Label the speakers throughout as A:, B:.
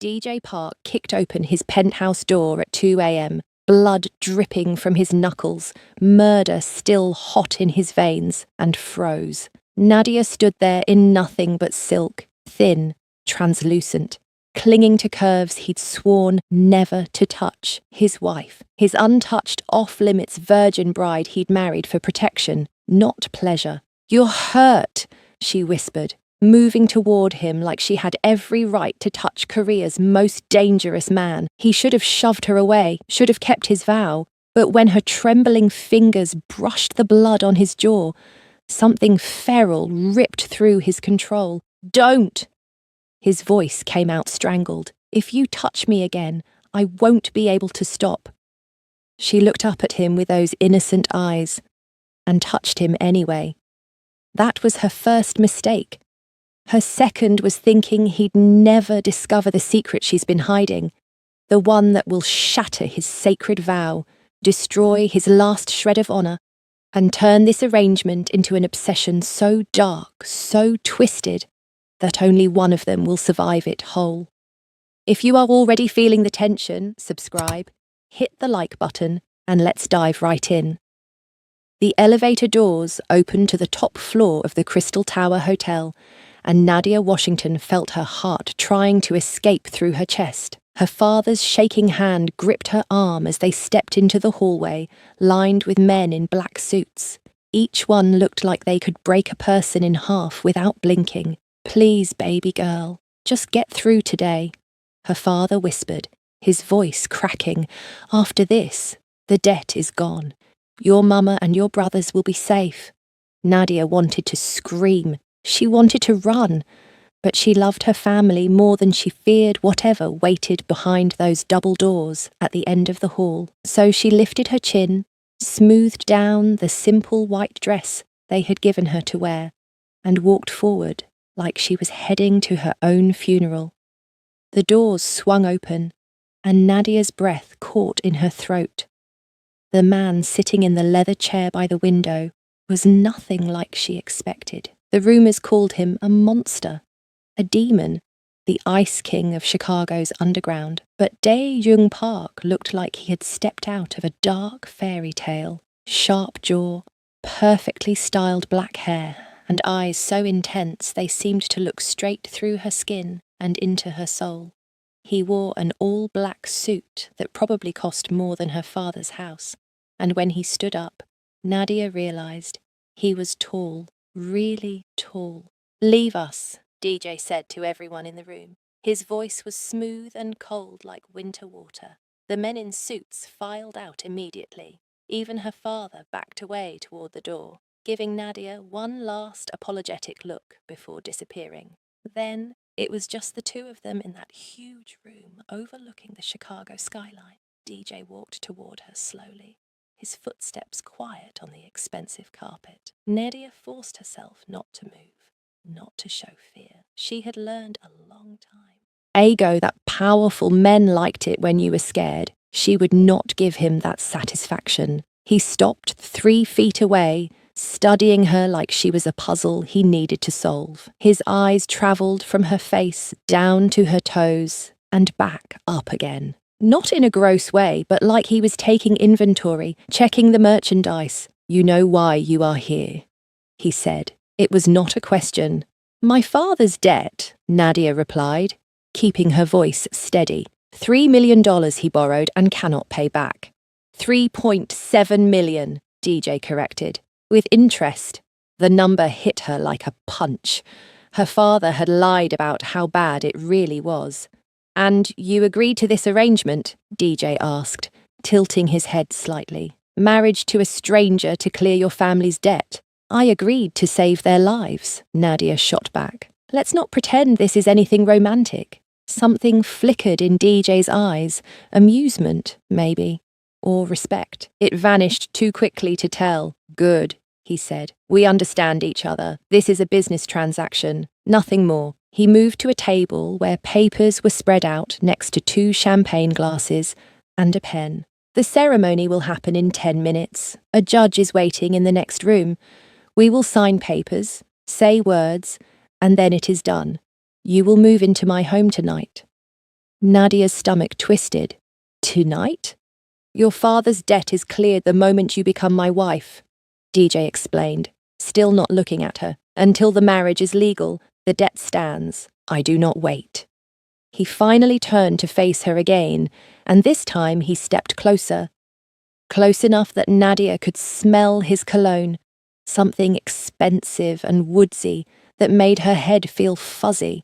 A: DJ Park kicked open his penthouse door at 2 a.m., blood dripping from his knuckles, murder still hot in his veins, and froze. Nadia stood there in nothing but silk, thin, translucent, clinging to curves he'd sworn never to touch. His wife, his untouched, off-limits virgin bride he'd married for protection, not pleasure. "You're hurt," she whispered, moving toward him like she had every right to touch Korea's most dangerous man. He should have shoved her away, should have kept his vow, but when her trembling fingers brushed the blood on his jaw, something feral ripped through his control. "Don't!" His voice came out strangled. "If you touch me again, I won't be able to stop." She looked up at him with those innocent eyes, and touched him anyway. That was her first mistake. Her second was thinking he'd never discover the secret she's been hiding, the one that will shatter his sacred vow, destroy his last shred of honor, and turn this arrangement into an obsession so dark, so twisted, that only one of them will survive it whole. If you are already feeling the tension, subscribe, hit the like button, and let's dive right in. The elevator doors opened to the top floor of the Crystal Tower Hotel, and Nadia Washington felt her heart trying to escape through her chest. Her father's shaking hand gripped her arm as they stepped into the hallway, lined with men in black suits. Each one looked like they could break a person in half without blinking. "Please, baby girl, just get through today," her father whispered, his voice cracking. "After this, the debt is gone. Your mama and your brothers will be safe." Nadia wanted to scream. She wanted to run, but she loved her family more than she feared whatever waited behind those double doors at the end of the hall. So she lifted her chin, smoothed down the simple white dress they had given her to wear, and walked forward like she was heading to her own funeral. The doors swung open, and Nadia's breath caught in her throat. The man sitting in the leather chair by the window was nothing like she expected. The rumors called him a monster, a demon, the Ice King of Chicago's underground. But Dae-Jung Park looked like he had stepped out of a dark fairy tale. Sharp jaw, perfectly styled black hair, and eyes so intense they seemed to look straight through her skin and into her soul. He wore an all-black suit that probably cost more than her father's house, and when he stood up, Nadia realized he was tall, really tall. "Leave us," DJ said to everyone in the room. His voice was smooth and cold like winter water. The men in suits filed out immediately. Even her father backed away toward the door, giving Nadia one last apologetic look before disappearing. Then it was just the two of them in that huge room overlooking the Chicago skyline. DJ walked toward her slowly, his footsteps quiet on the expensive carpet. Nadia forced herself not to move, not to show fear. She had learned a long time. Ego, that powerful men liked it when you were scared. She would not give him that satisfaction. He stopped 3 feet away, studying her like she was a puzzle he needed to solve. His eyes traveled from her face down to her toes and back up again. Not in a gross way, but like he was taking inventory, checking the merchandise. "You know why you are here," he said. It was not a question. "My father's debt," Nadia replied, keeping her voice steady. $3 million he borrowed and cannot pay back. 3.7 million, DJ corrected. With interest. The number hit her like a punch. Her father had lied about how bad it really was. "And you agreed to this arrangement?" DJ asked, tilting his head slightly. "Marriage to a stranger to clear your family's debt?" "I agreed to save their lives," Nadia shot back. "Let's not pretend this is anything romantic." Something flickered in DJ's eyes, amusement, maybe, or respect. It vanished too quickly to tell. "Good," he said. "We understand each other. This is a business transaction, nothing more." He moved to a table where papers were spread out next to 2 champagne glasses and a pen. "The ceremony will happen in 10 minutes. A judge is waiting in the next room. We will sign papers, say words, and then it is done. You will move into my home tonight." Nadia's stomach twisted. Tonight? Your father's debt is cleared the moment you become my wife, DJ explained, still not looking at her. Until the marriage is legal, the debt stands. I do not wait. He finally turned to face her again, and this time he stepped closer. Close enough that Nadia could smell his cologne, something expensive and woodsy that made her head feel fuzzy.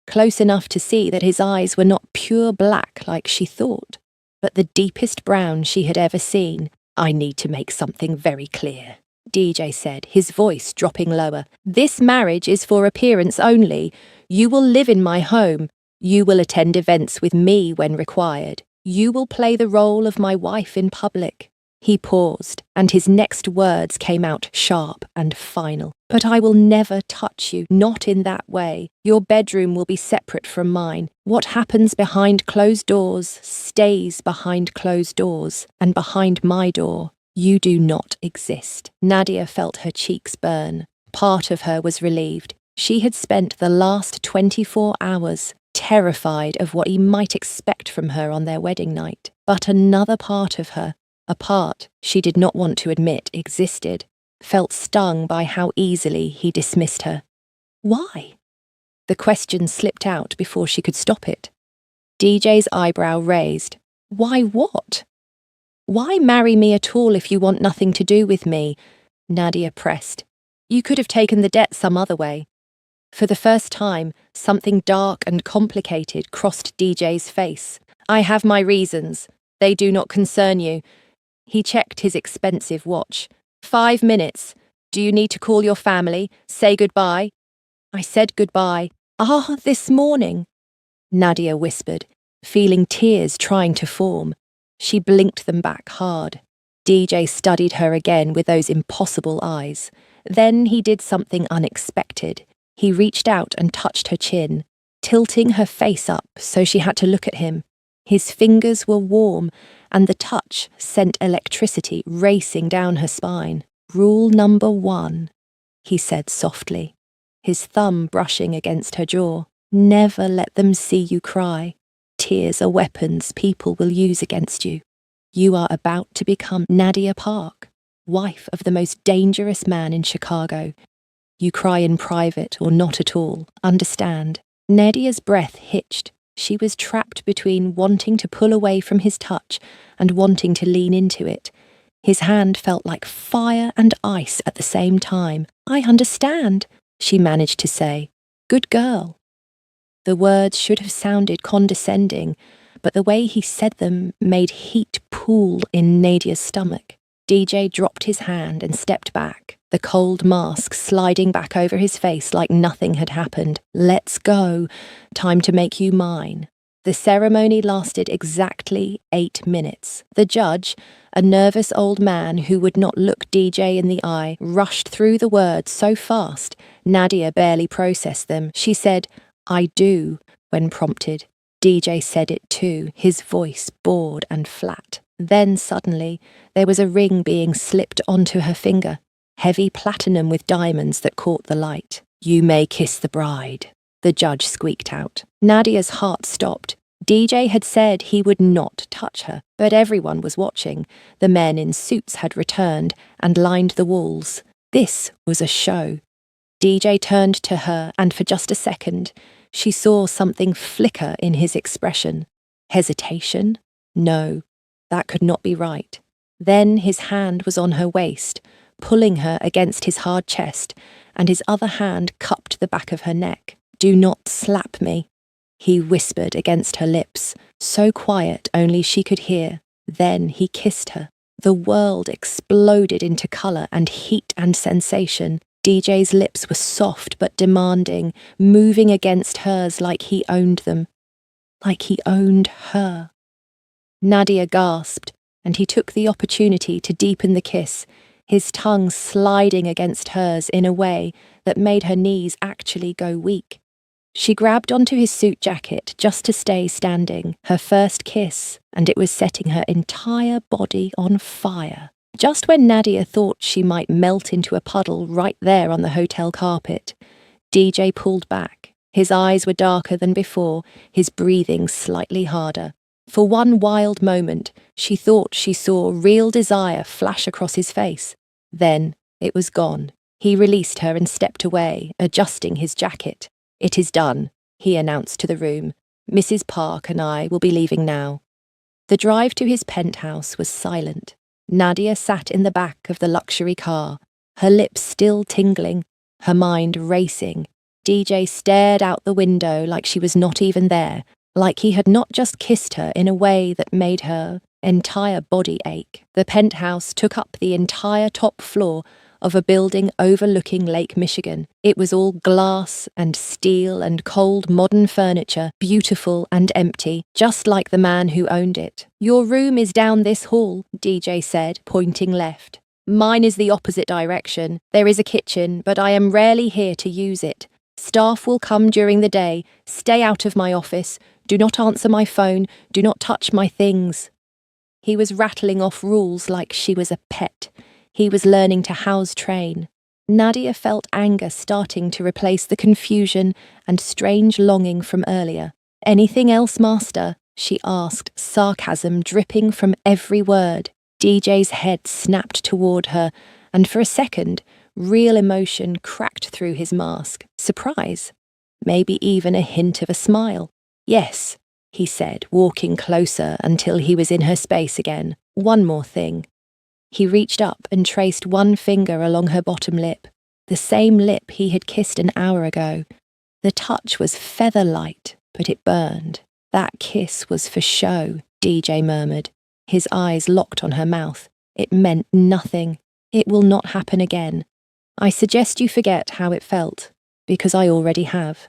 A: Close enough to see that his eyes were not pure black like she thought, but the deepest brown she had ever seen. I need to make something very clear, DJ said, his voice dropping lower. This marriage is for appearance only. You will live in my home. You will attend events with me when required. You will play the role of my wife in public. He paused, and his next words came out sharp and final. But I will never touch you, not in that way. Your bedroom will be separate from mine. What happens behind closed doors stays behind closed doors, and behind my door, you do not exist. Nadia felt her cheeks burn. Part of her was relieved. She had spent the last 24 hours terrified of what he might expect from her on their wedding night. But another part of her, a part she did not want to admit existed, felt stung by how easily he dismissed her. Why? The question slipped out before she could stop it. DJ's eyebrow raised. Why what? Why marry me at all if you want nothing to do with me? Nadia pressed. You could have taken the debt some other way. For the first time, something dark and complicated crossed DJ's face. I have my reasons. They do not concern you. He checked his expensive watch. 5 minutes. Do you need to call your family? Say goodbye? I said goodbye. This morning, Nadia whispered, feeling tears trying to form. She blinked them back hard. DJ studied her again with those impossible eyes. Then he did something unexpected. He reached out and touched her chin, tilting her face up so she had to look at him. His fingers were warm, and the touch sent electricity racing down her spine. Rule number 1, he said softly, his thumb brushing against her jaw. Never let them see you cry. Tears are weapons people will use against you. You are about to become Nadia Park, wife of the most dangerous man in Chicago. You cry in private or not at all, understand? Nadia's breath hitched. She was trapped between wanting to pull away from his touch and wanting to lean into it. His hand felt like fire and ice at the same time. I understand, she managed to say. Good girl. The words should have sounded condescending, but the way he said them made heat pool in Nadia's stomach. DJ dropped his hand and stepped back, the cold mask sliding back over his face like nothing had happened. Let's go. Time to make you mine. The ceremony lasted exactly 8 minutes. The judge, a nervous old man who would not look DJ in the eye, rushed through the words so fast, Nadia barely processed them. She said, I do, when prompted. DJ said it too, his voice bored and flat. Then suddenly, there was a ring being slipped onto her finger, heavy platinum with diamonds that caught the light. You may kiss the bride, the judge squeaked out. Nadia's heart stopped. DJ had said he would not touch her, but everyone was watching. The men in suits had returned and lined the walls. This was a show. DJ turned to her, and for just a second, she saw something flicker in his expression. Hesitation? No. That could not be right. Then his hand was on her waist, pulling her against his hard chest, and his other hand cupped the back of her neck. Do not slap me, he whispered against her lips, so quiet only she could hear. Then he kissed her. The world exploded into colour and heat and sensation. DJ's lips were soft but demanding, moving against hers like he owned them. Like he owned her. Nadia gasped, and he took the opportunity to deepen the kiss, his tongue sliding against hers in a way that made her knees actually go weak. She grabbed onto his suit jacket just to stay standing, her first kiss, and it was setting her entire body on fire. Just when Nadia thought she might melt into a puddle right there on the hotel carpet, DJ pulled back, His eyes were darker than before, his breathing slightly harder. For one wild moment, she thought she saw real desire flash across his face. Then it was gone. He released her and stepped away, adjusting his jacket. "It is done," he announced to the room. "Mrs. Park and I will be leaving now." The drive to his penthouse was silent. Nadia sat in the back of the luxury car, her lips still tingling, her mind racing. DJ stared out the window like she was not even there, like he had not just kissed her in a way that made her entire body ache. The penthouse took up the entire top floor of a building overlooking Lake Michigan. It was all glass and steel and cold modern furniture, beautiful and empty, just like the man who owned it. "Your room is down this hall," DJ said, pointing left. "Mine is the opposite direction. There is a kitchen, but I am rarely here to use it. Staff will come during the day. Stay out of my office. Do not answer my phone. Do not touch my things." He was rattling off rules like she was a pet. He was learning to house train. Nadia felt anger starting to replace the confusion and strange longing from earlier. "Anything else, Master?" she asked, sarcasm dripping from every word. DJ's head snapped toward her, and for a second, real emotion cracked through his mask. Surprise. Maybe even a hint of a smile. "Yes," he said, walking closer until he was in her space again. "One more thing." He reached up and traced one finger along her bottom lip, the same lip he had kissed an hour ago. The touch was feather-light, but it burned. "That kiss was for show," DJ murmured. His eyes locked on her mouth. "It meant nothing. It will not happen again. I suggest you forget how it felt, because I already have."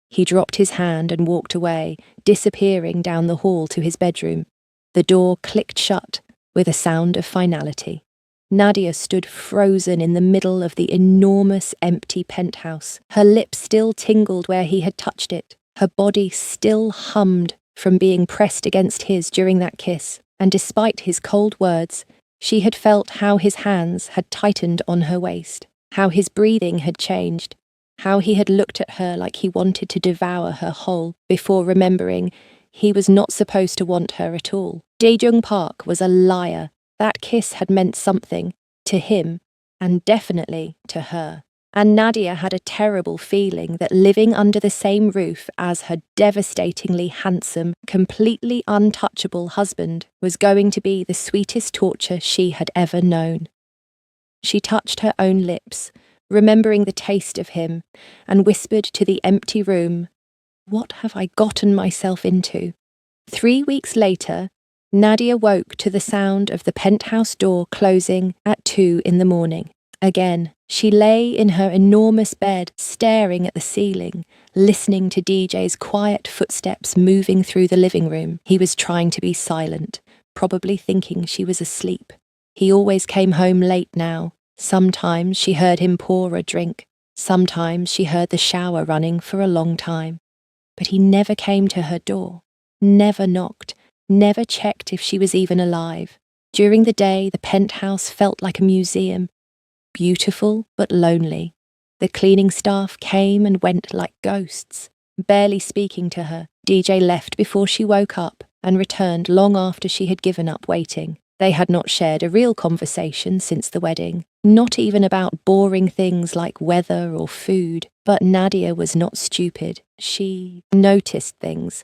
A: He dropped his hand and walked away, disappearing down the hall to his bedroom. The door clicked shut, with a sound of finality. Nadia stood frozen in the middle of the enormous empty penthouse. Her lips still tingled where he had touched it. Her body still hummed from being pressed against his during that kiss. And despite his cold words, she had felt how his hands had tightened on her waist, how his breathing had changed, how he had looked at her like he wanted to devour her whole, before remembering he was not supposed to want her at all. Dae-jung Park was a liar. That kiss had meant something, to him, and definitely to her. And Nadia had a terrible feeling that living under the same roof as her devastatingly handsome, completely untouchable husband was going to be the sweetest torture she had ever known. She touched her own lips, remembering the taste of him, and whispered to the empty room, "What have I gotten myself into?" 3 weeks later, Nadia woke to the sound of the penthouse door closing at 2 in the morning. Again, she lay in her enormous bed, staring at the ceiling, listening to DJ's quiet footsteps moving through the living room. He was trying to be silent, probably thinking she was asleep. He always came home late now. Sometimes she heard him pour a drink. Sometimes she heard the shower running for a long time. But he never came to her door, never knocked, never checked if she was even alive. During the day, the penthouse felt like a museum, beautiful but lonely. The cleaning staff came and went like ghosts, barely speaking to her. DJ left before she woke up and returned long after she had given up waiting. They had not shared a real conversation since the wedding, not even about boring things like weather or food. But Nadia was not stupid. She noticed things,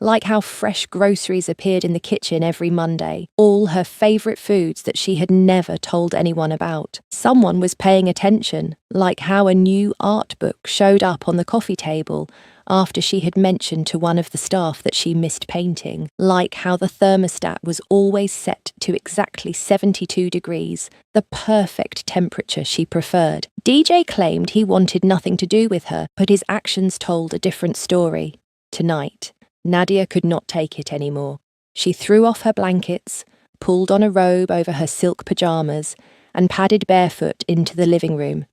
A: like how fresh groceries appeared in the kitchen every Monday, all her favourite foods that she had never told anyone about. Someone was paying attention, like how a new art book showed up on the coffee table after she had mentioned to one of the staff that she missed painting, like how the thermostat was always set to exactly 72 degrees, the perfect temperature she preferred. DJ claimed he wanted nothing to do with her, but his actions told a different story. Tonight, Nadia could not take it anymore. She threw off her blankets, pulled on a robe over her silk pajamas, and padded barefoot into the living room.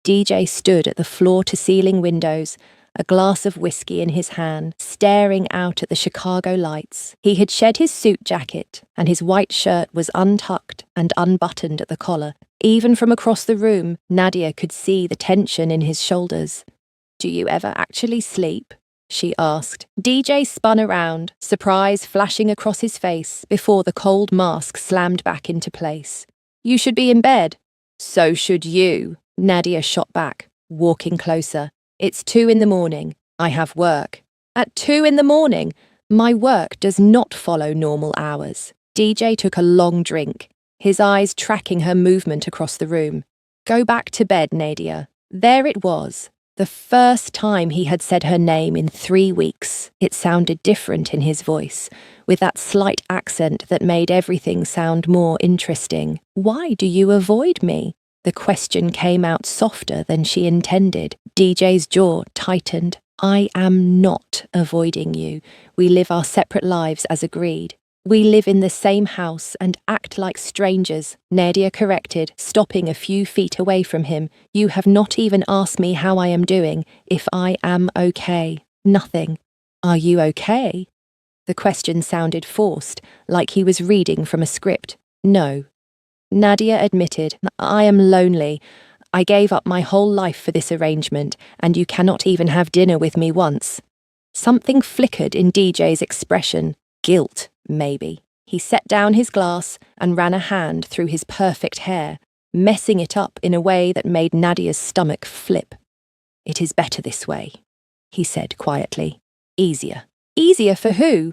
A: DJ stood at the floor-to-ceiling windows, a glass of whiskey in his hand, staring out at the Chicago lights. He had shed his suit jacket, and his white shirt was untucked and unbuttoned at the collar. Even from across the room, Nadia could see the tension in his shoulders. Do you ever actually sleep? She asked. DJ spun around, surprise flashing across his face before the cold mask slammed back into place. You should be in bed. So should you, Nadia shot back, walking closer. It's 2 in the morning. I have work. At 2 in the morning? My work does not follow normal hours. DJ took a long drink, his eyes tracking her movement across the room. Go back to bed, Nadia. There it was. The first time he had said her name in 3 weeks, it sounded different in his voice, with that slight accent that made everything sound more interesting. Why do you avoid me? The question came out softer than she intended. DJ's jaw tightened. I am not avoiding you. We live our separate lives as agreed. We live in the same house and act like strangers, Nadia corrected, stopping a few feet away from him. You have not even asked me how I am doing, if I am okay. Nothing. Are you okay? The question sounded forced, like he was reading from a script. No. Nadia admitted, I am lonely. I gave up my whole life for this arrangement, and you cannot even have dinner with me once. Something flickered in DJ's expression. Guilt, maybe. He set down his glass and ran a hand through his perfect hair, messing it up in a way that made Nadia's stomach flip. It is better this way, he said quietly. Easier. Easier for who?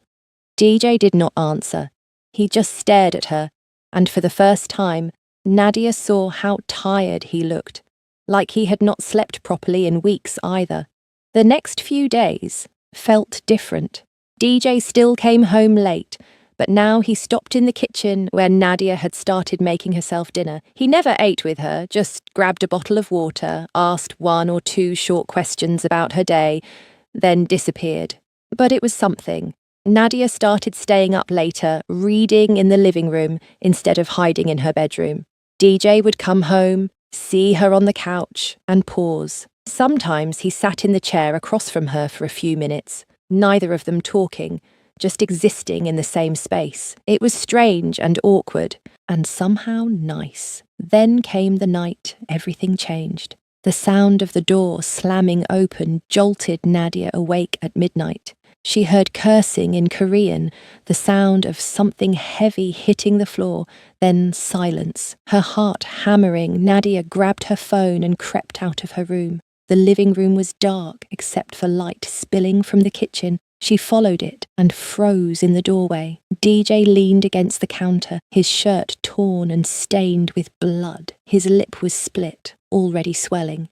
A: DJ did not answer. He just stared at her, and for the first time, Nadia saw how tired he looked, like he had not slept properly in weeks either. The next few days felt different. DJ still came home late, but now he stopped in the kitchen where Nadia had started making herself dinner. He never ate with her, just grabbed a bottle of water, asked 1 or 2 short questions about her day, then disappeared. But it was something. Nadia started staying up later, reading in the living room instead of hiding in her bedroom. DJ would come home, see her on the couch, and pause. Sometimes he sat in the chair across from her for a few minutes, neither of them talking, just existing in the same space. It was strange and awkward, and somehow nice. Then came the night everything changed. The sound of the door slamming open jolted Nadia awake at midnight. She heard cursing in Korean, the sound of something heavy hitting the floor, then silence. Her heart hammering, Nadia grabbed her phone and crept out of her room. The living room was dark except for light spilling from the kitchen. She followed it and froze in the doorway. DJ leaned against the counter, his shirt torn and stained with blood. His lip was split, already swelling.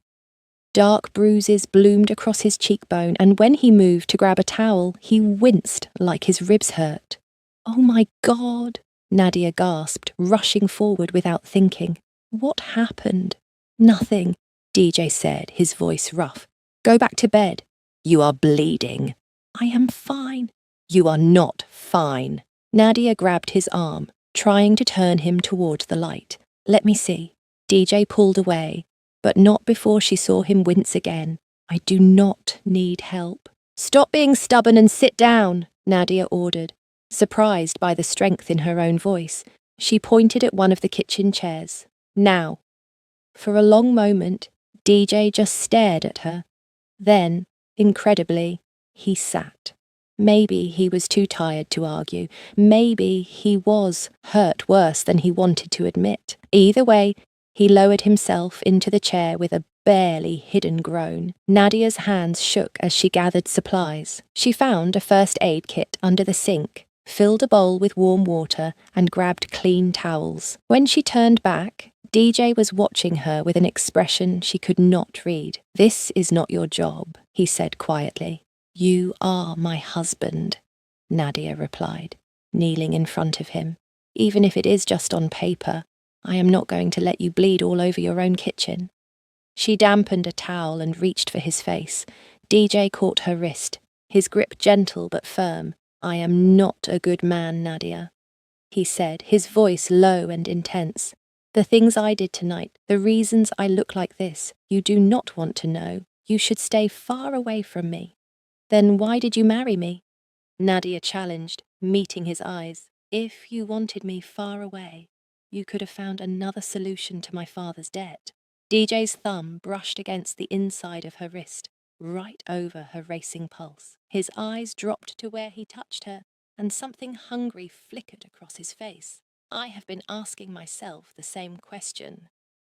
A: Dark bruises bloomed across his cheekbone, and when he moved to grab a towel, he winced like his ribs hurt. Oh my God, Nadia gasped, rushing forward without thinking. What happened? Nothing, DJ said, his voice rough. Go back to bed. You are bleeding. I am fine. You are not fine. Nadia grabbed his arm, trying to turn him toward the light. Let me see. DJ pulled away, but not before she saw him wince again. I do not need help. Stop being stubborn and sit down, Nadia ordered. Surprised by the strength in her own voice, she pointed at one of the kitchen chairs. Now. For a long moment, DJ just stared at her. Then, incredibly, he sat. Maybe he was too tired to argue. Maybe he was hurt worse than he wanted to admit. Either way, he lowered himself into the chair with a barely hidden groan. Nadia's hands shook as she gathered supplies. She found a first aid kit under the sink, filled a bowl with warm water, and grabbed clean towels. When she turned back, DJ was watching her with an expression she could not read. This is not your job, he said quietly. You are my husband, Nadia replied, kneeling in front of him. Even if it is just on paper, I am not going to let you bleed all over your own kitchen. She dampened a towel and reached for his face. DJ caught her wrist, his grip gentle but firm. I am not a good man, Nadia, he said, his voice low and intense. The things I did tonight, the reasons I look like this, you do not want to know. You should stay far away from me. Then why did you marry me? Nadia challenged, meeting his eyes. If you wanted me far away, you could have found another solution to my father's debt. DJ's thumb brushed against the inside of her wrist. right over her racing pulse. His eyes dropped to where he touched her, and something hungry flickered across his face. I have been asking myself the same question,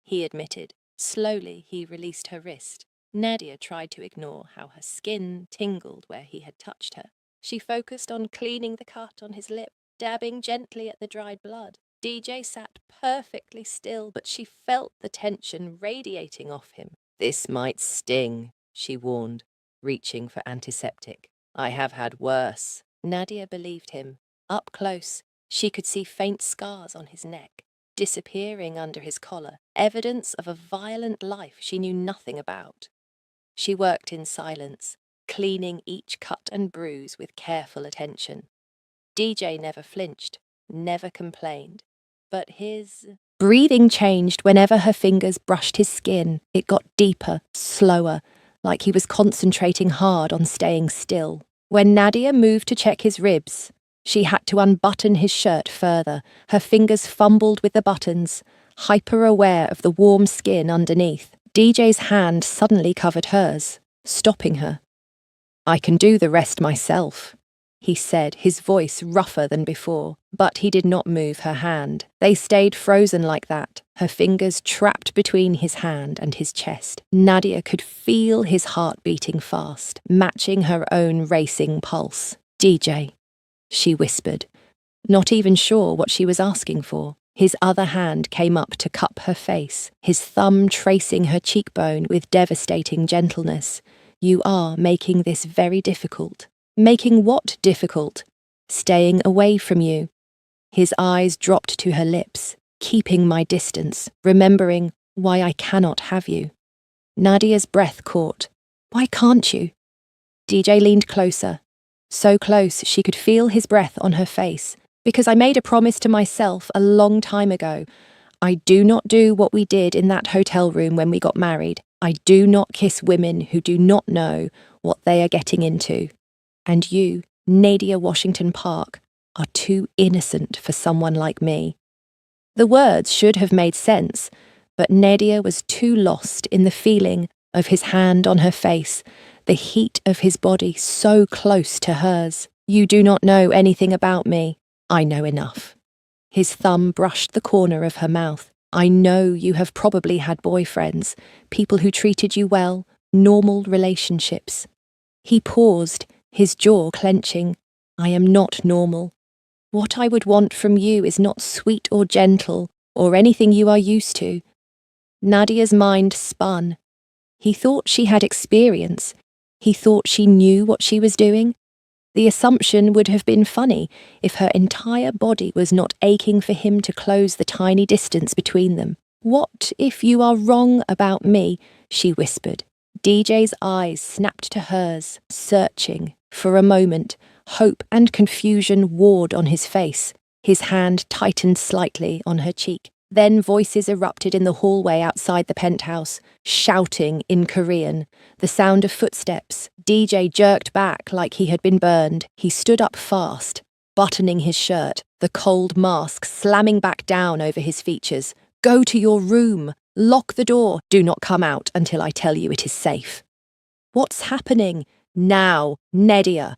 A: he admitted. Slowly, he released her wrist. Nadia tried to ignore how her skin tingled where he had touched her. She focused on cleaning the cut on his lip, dabbing gently at the dried blood. DJ sat perfectly still, but she felt the tension radiating off him. This might sting, she warned, reaching for antiseptic. I have had worse. Nadia believed him. Up close, she could see faint scars on his neck, disappearing under his collar, evidence of a violent life she knew nothing about. She worked in silence, cleaning each cut and bruise with careful attention. DJ never flinched, never complained, but his breathing changed whenever her fingers brushed his skin. It got deeper, slower, like he was concentrating hard on staying still. When Nadia moved to check his ribs, she had to unbutton his shirt further. Her fingers fumbled with the buttons, hyper-aware of the warm skin underneath. DJ's hand suddenly covered hers, stopping her. I can do the rest myself, he said, his voice rougher than before, but he did not move her hand. They stayed frozen like that, her fingers trapped between his hand and his chest. Nadia could feel his heart beating fast, matching her own racing pulse. DJ, she whispered, not even sure what she was asking for. His other hand came up to cup her face, his thumb tracing her cheekbone with devastating gentleness. You are making this very difficult. Making what difficult? Staying away from you. His eyes dropped to her lips, keeping my distance, remembering why I cannot have you. Nadia's breath caught. Why can't you? DJ leaned closer, so close she could feel his breath on her face. Because I made a promise to myself a long time ago. I do not do what we did in that hotel room when we got married. I do not kiss women who do not know what they are getting into. And you, Nadia Washington Park, are too innocent for someone like me. The words should have made sense, but Nadia was too lost in the feeling of his hand on her face, the heat of his body so close to hers. You do not know anything about me. I know enough. His thumb brushed the corner of her mouth. I know you have probably had boyfriends, people who treated you well, normal relationships. He paused, his jaw clenching. I am not normal. What I would want from you is not sweet or gentle, or anything you are used to. Nadia's mind spun. He thought she had experience. He thought she knew what she was doing. The assumption would have been funny if her entire body was not aching for him to close the tiny distance between them. What if you are wrong about me? She whispered. DJ's eyes snapped to hers, searching. For a moment, hope and confusion warred on his face. His hand tightened slightly on her cheek. Then voices erupted in the hallway outside the penthouse, shouting in Korean. The sound of footsteps. DJ jerked back like he had been burned. He stood up fast, buttoning his shirt, the cold mask slamming back down over his features. Go to your room. Lock the door. Do not come out until I tell you it is safe. What's happening? Now, Nadia.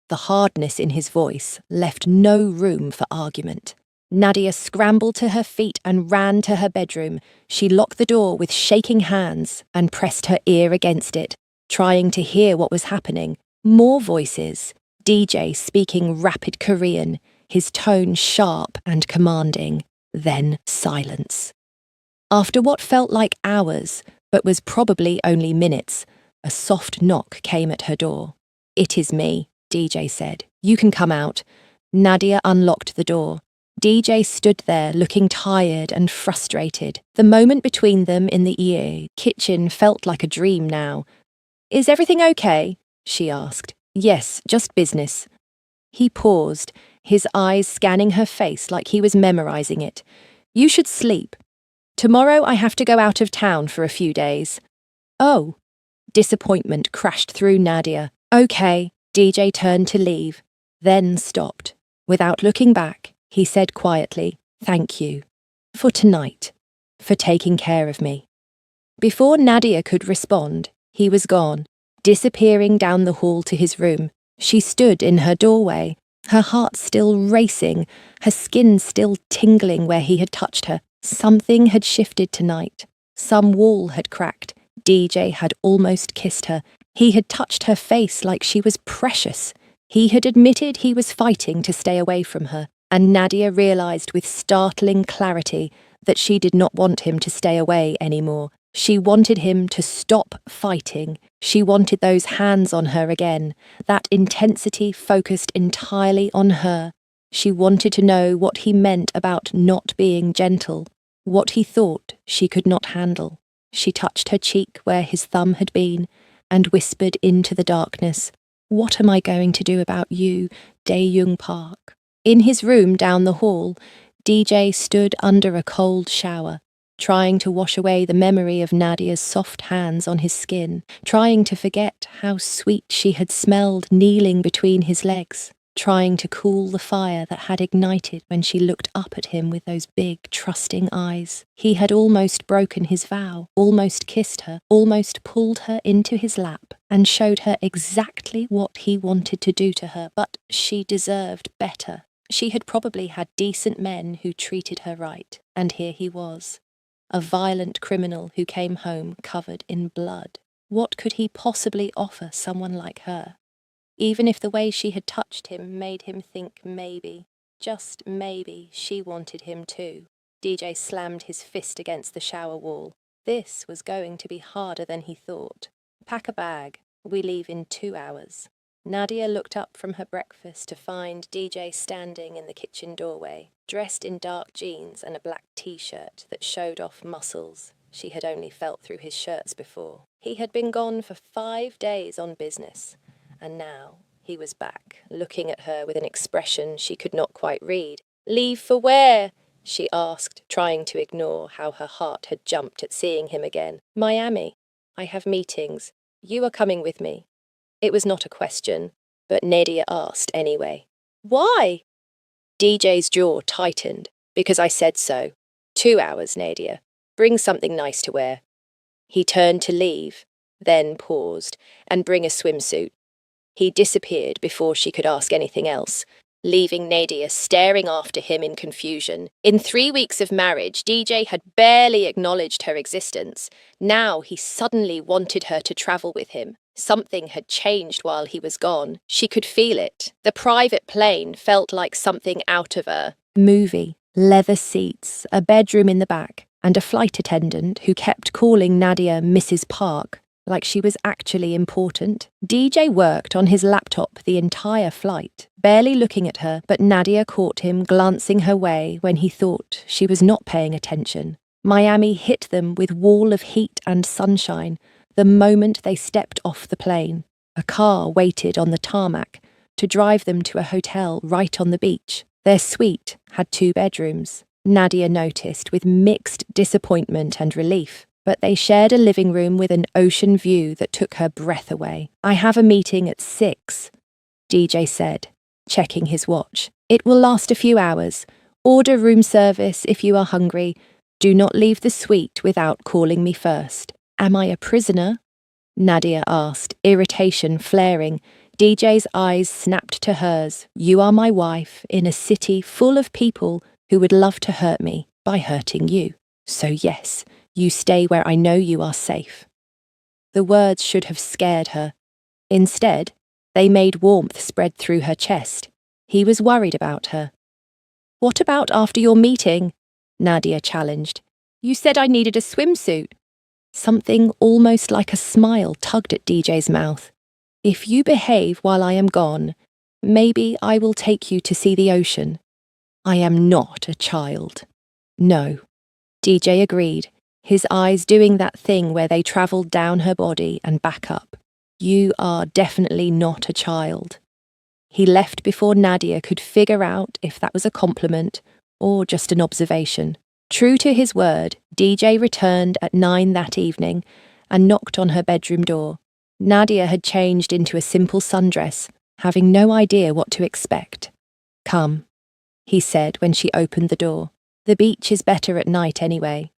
A: The hardness in his voice left no room for argument. Nadia scrambled to her feet and ran to her bedroom. She locked the door with shaking hands and pressed her ear against it, trying to hear what was happening. More voices. DJ speaking rapid Korean, his tone sharp and commanding. Then silence. After what felt like hours, but was probably only minutes, a soft knock came at her door. It is me, DJ said. You can come out. Nadia unlocked the door. DJ stood there looking tired and frustrated. The moment between them in the kitchen felt like a dream now. Is everything okay? She asked. Yes, just business. He paused, his eyes scanning her face like he was memorizing it. You should sleep. Tomorrow I have to go out of town for a few days. Oh. Disappointment crashed through Nadia. Okay. DJ turned to leave, then stopped. Without looking back, he said quietly, thank you. For tonight. For taking care of me. Before Nadia could respond, he was gone. disappearing down the hall to his room. She stood in her doorway, her heart still racing, her skin still tingling where he had touched her. Something had shifted tonight. Some wall had cracked. DJ had almost kissed her. He had touched her face like she was precious. He had admitted he was fighting to stay away from her, and Nadia realized with startling clarity that she did not want him to stay away anymore. She wanted him to stop fighting. She wanted those hands on her again, that intensity focused entirely on her. She wanted to know what he meant about not being gentle, what he thought she could not handle. She touched her cheek where his thumb had been and whispered into the darkness, "What am I going to do about you, Dae-Young Park?" In his room down the hall, DJ stood under a cold shower, trying to wash away the memory of Nadia's soft hands on his skin, trying to forget how sweet she had smelled kneeling between his legs, trying to cool the fire that had ignited when she looked up at him with those big, trusting eyes. He had almost broken his vow, almost kissed her, almost pulled her into his lap, and showed her exactly what he wanted to do to her, but she deserved better. She had probably had decent men who treated her right, and here he was, a violent criminal who came home covered in blood. What could he possibly offer someone like her? Even if the way she had touched him made him think maybe, just maybe, she wanted him too. DJ slammed his fist against the shower wall. This was going to be harder than he thought. Pack a bag. We leave in 2 hours. Nadia looked up from her breakfast to find DJ standing in the kitchen doorway, dressed in dark jeans and a black t-shirt that showed off muscles she had only felt through his shirts before. He had been gone for 5 days on business, and now he was back, looking at her with an expression she could not quite read. "Leave for where?" she asked, trying to ignore how her heart had jumped at seeing him again. "Miami. I have meetings. You are coming with me." It was not a question, but Nadia asked anyway. "Why?" DJ's jaw tightened. "Because I said so. 2 hours, Nadia. Bring something nice to wear." He turned to leave, then paused, "And bring a swimsuit." He disappeared before she could ask anything else, leaving Nadia staring after him in confusion. In 3 weeks of marriage, DJ had barely acknowledged her existence. Now he suddenly wanted her to travel with him. Something had changed while he was gone. She could feel it. The private plane felt like something out of a movie. Leather seats, a bedroom in the back, and a flight attendant who kept calling Nadia Mrs. Park, like she was actually important. DJ worked on his laptop the entire flight, barely looking at her, but Nadia caught him glancing her way when he thought she was not paying attention. Miami hit them with wall of heat and sunshine the moment they stepped off the plane. A car waited on the tarmac to drive them to a hotel right on the beach. Their suite had 2 bedrooms. Nadia noticed with mixed disappointment and relief. But they shared a living room with an ocean view that took her breath away. "I have a meeting at 6, DJ said, checking his watch. "It will last a few hours. Order room service if you are hungry. Do not leave the suite without calling me first." "Am I a prisoner?" Nadia asked, irritation flaring. DJ's eyes snapped to hers. "You are my wife in a city full of people who would love to hurt me by hurting you. So yes, you stay where I know you are safe." The words should have scared her. Instead, they made warmth spread through her chest. He was worried about her. "What about after your meeting?" Nadia challenged. "You said I needed a swimsuit." Something almost like a smile tugged at DJ's mouth. "If you behave while I am gone, maybe I will take you to see the ocean. I am not a child." "No," DJ agreed, his eyes doing that thing where they travelled down her body and back up. "You are definitely not a child." He left before Nadia could figure out if that was a compliment or just an observation. True to his word, DJ returned at 9 that evening and knocked on her bedroom door. Nadia had changed into a simple sundress, having no idea what to expect. "Come," he said when she opened the door. "The beach is better at night anyway."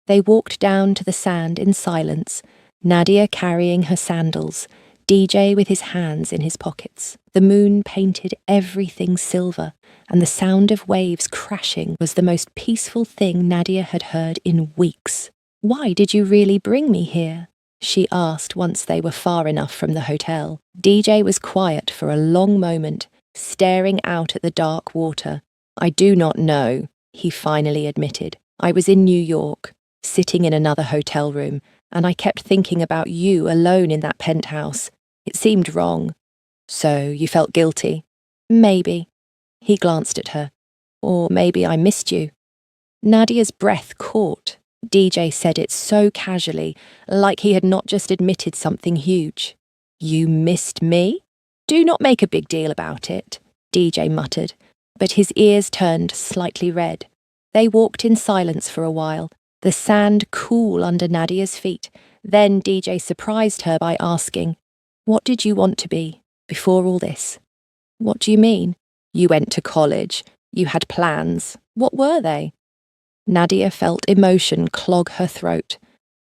A: They walked down to the sand in silence, Nadia carrying her sandals, DJ with his hands in his pockets. The moon painted everything silver, and the sound of waves crashing was the most peaceful thing Nadia had heard in weeks. "Why did you really bring me here?" she asked once they were far enough from the hotel. DJ was quiet for a long moment, staring out at the dark water. "I do not know," he finally admitted. "I was in New York, sitting in another hotel room, and I kept thinking about you alone in that penthouse. It seemed wrong." "So you felt guilty?" "Maybe." He glanced at her. "Or maybe I missed you." Nadia's breath caught. DJ said it so casually, like he had not just admitted something huge. "You missed me?" "Do not make a big deal about it," DJ muttered, but his ears turned slightly red. They walked in silence for a while, the sand cool under Nadia's feet. Then DJ surprised her by asking, "What did you want to be before all this?" "What do you mean?" "You went to college. You had plans. What were they?" Nadia felt emotion clog her throat.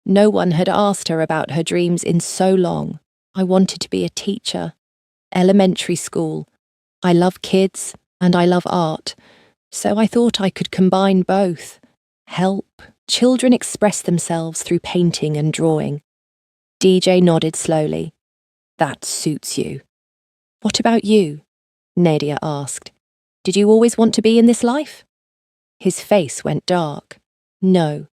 A: No one had asked her about her dreams in so long. "I wanted to be a teacher. Elementary school. I love kids and I love art. So I thought I could combine both. Help children express themselves through painting and drawing." DJ nodded slowly. "That suits you." "What about you?" Nadia asked. "Did you always want to be in this life?" His face went dark. "No.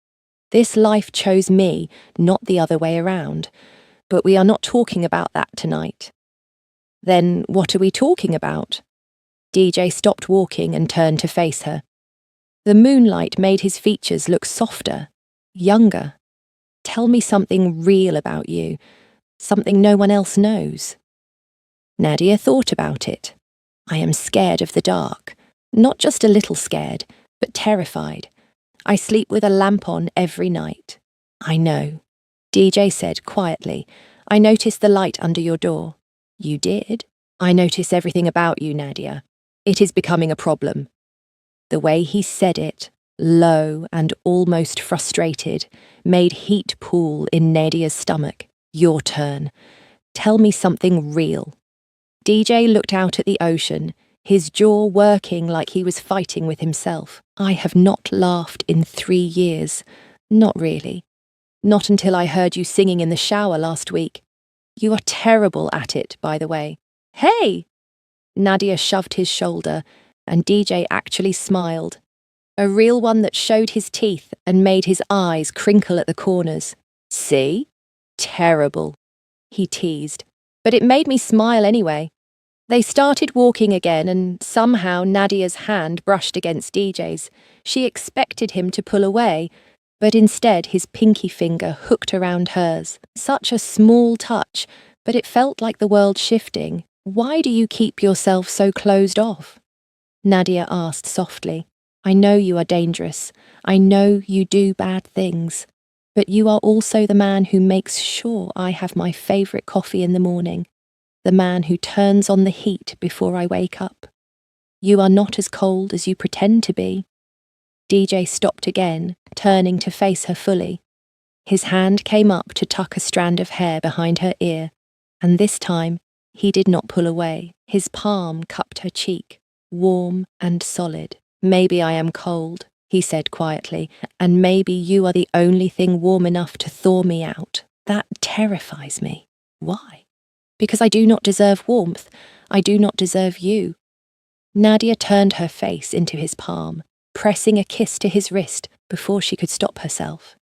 A: This life chose me, not the other way around. But we are not talking about that tonight." "Then what are we talking about?" DJ stopped walking and turned to face her. The moonlight made his features look softer, younger. "Tell me something real about you, something no one else knows." Nadia thought about it. "I am scared of the dark. Not just a little scared, but terrified. I sleep with a lamp on every night." "I know," DJ said quietly. "I noticed the light under your door." "You did?" "I notice everything about you, Nadia. It is becoming a problem." The way he said it, low and almost frustrated, made heat pool in Nadia's stomach. "Your turn. Tell me something real." DJ looked out at the ocean, his jaw working like he was fighting with himself. "I have not laughed in 3 years. Not really. Not until I heard you singing in the shower last week. You are terrible at it, by the way." "Hey!" Nadia shoved his shoulder, and DJ actually smiled. A real one that showed his teeth and made his eyes crinkle at the corners. "See? Terrible," he teased. "But it made me smile anyway." They started walking again, and somehow Nadia's hand brushed against DJ's. She expected him to pull away, but instead his pinky finger hooked around hers. Such a small touch, but it felt like the world shifting. "Why do you keep yourself so closed off?" Nadia asked softly. "I know you are dangerous. I know you do bad things. But you are also the man who makes sure I have my favourite coffee in the morning. The man who turns on the heat before I wake up. You are not as cold as you pretend to be." DJ stopped again, turning to face her fully. His hand came up to tuck a strand of hair behind her ear, and this time he did not pull away. His palm cupped her cheek, warm and solid. "Maybe I am cold," he said quietly, "and maybe you are the only thing warm enough to thaw me out. That terrifies me." "Why?" "Because I do not deserve warmth. I do not deserve you." Nadia turned her face into his palm, pressing a kiss to his wrist before she could stop herself.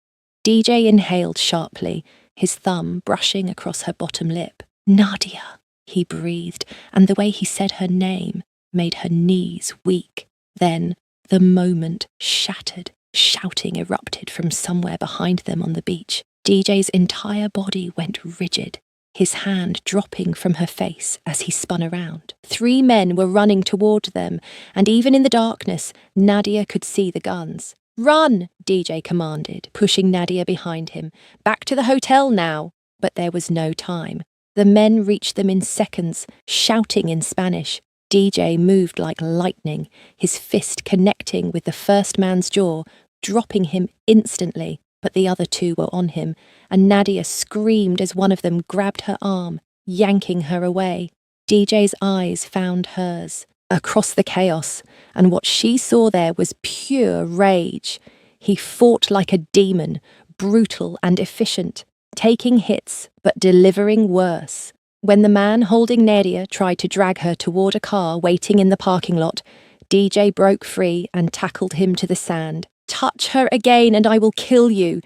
A: DJ inhaled sharply, his thumb brushing across her bottom lip. "Nadia," he breathed, and the way he said her name made her knees weak. Then the moment shattered. Shouting erupted from somewhere behind them on the beach. DJ's entire body went rigid, his hand dropping from her face as he spun around. 3 men were running toward them, and even in the darkness, Nadia could see the guns. "Run!" DJ commanded, pushing Nadia behind him. "Back to the hotel now!" But there was no time. The men reached them in seconds, shouting in Spanish. DJ moved like lightning, his fist connecting with the first man's jaw, dropping him instantly. But the other 2 were on him, and Nadia screamed as one of them grabbed her arm. yanking her away. DJ's eyes found hers, across the chaos, and what she saw there was pure rage. He fought like a demon, brutal and efficient, taking hits but delivering worse. When the man holding Nadia tried to drag her toward a car waiting in the parking lot, DJ broke free and tackled him to the sand. "Touch her again and I will kill you,"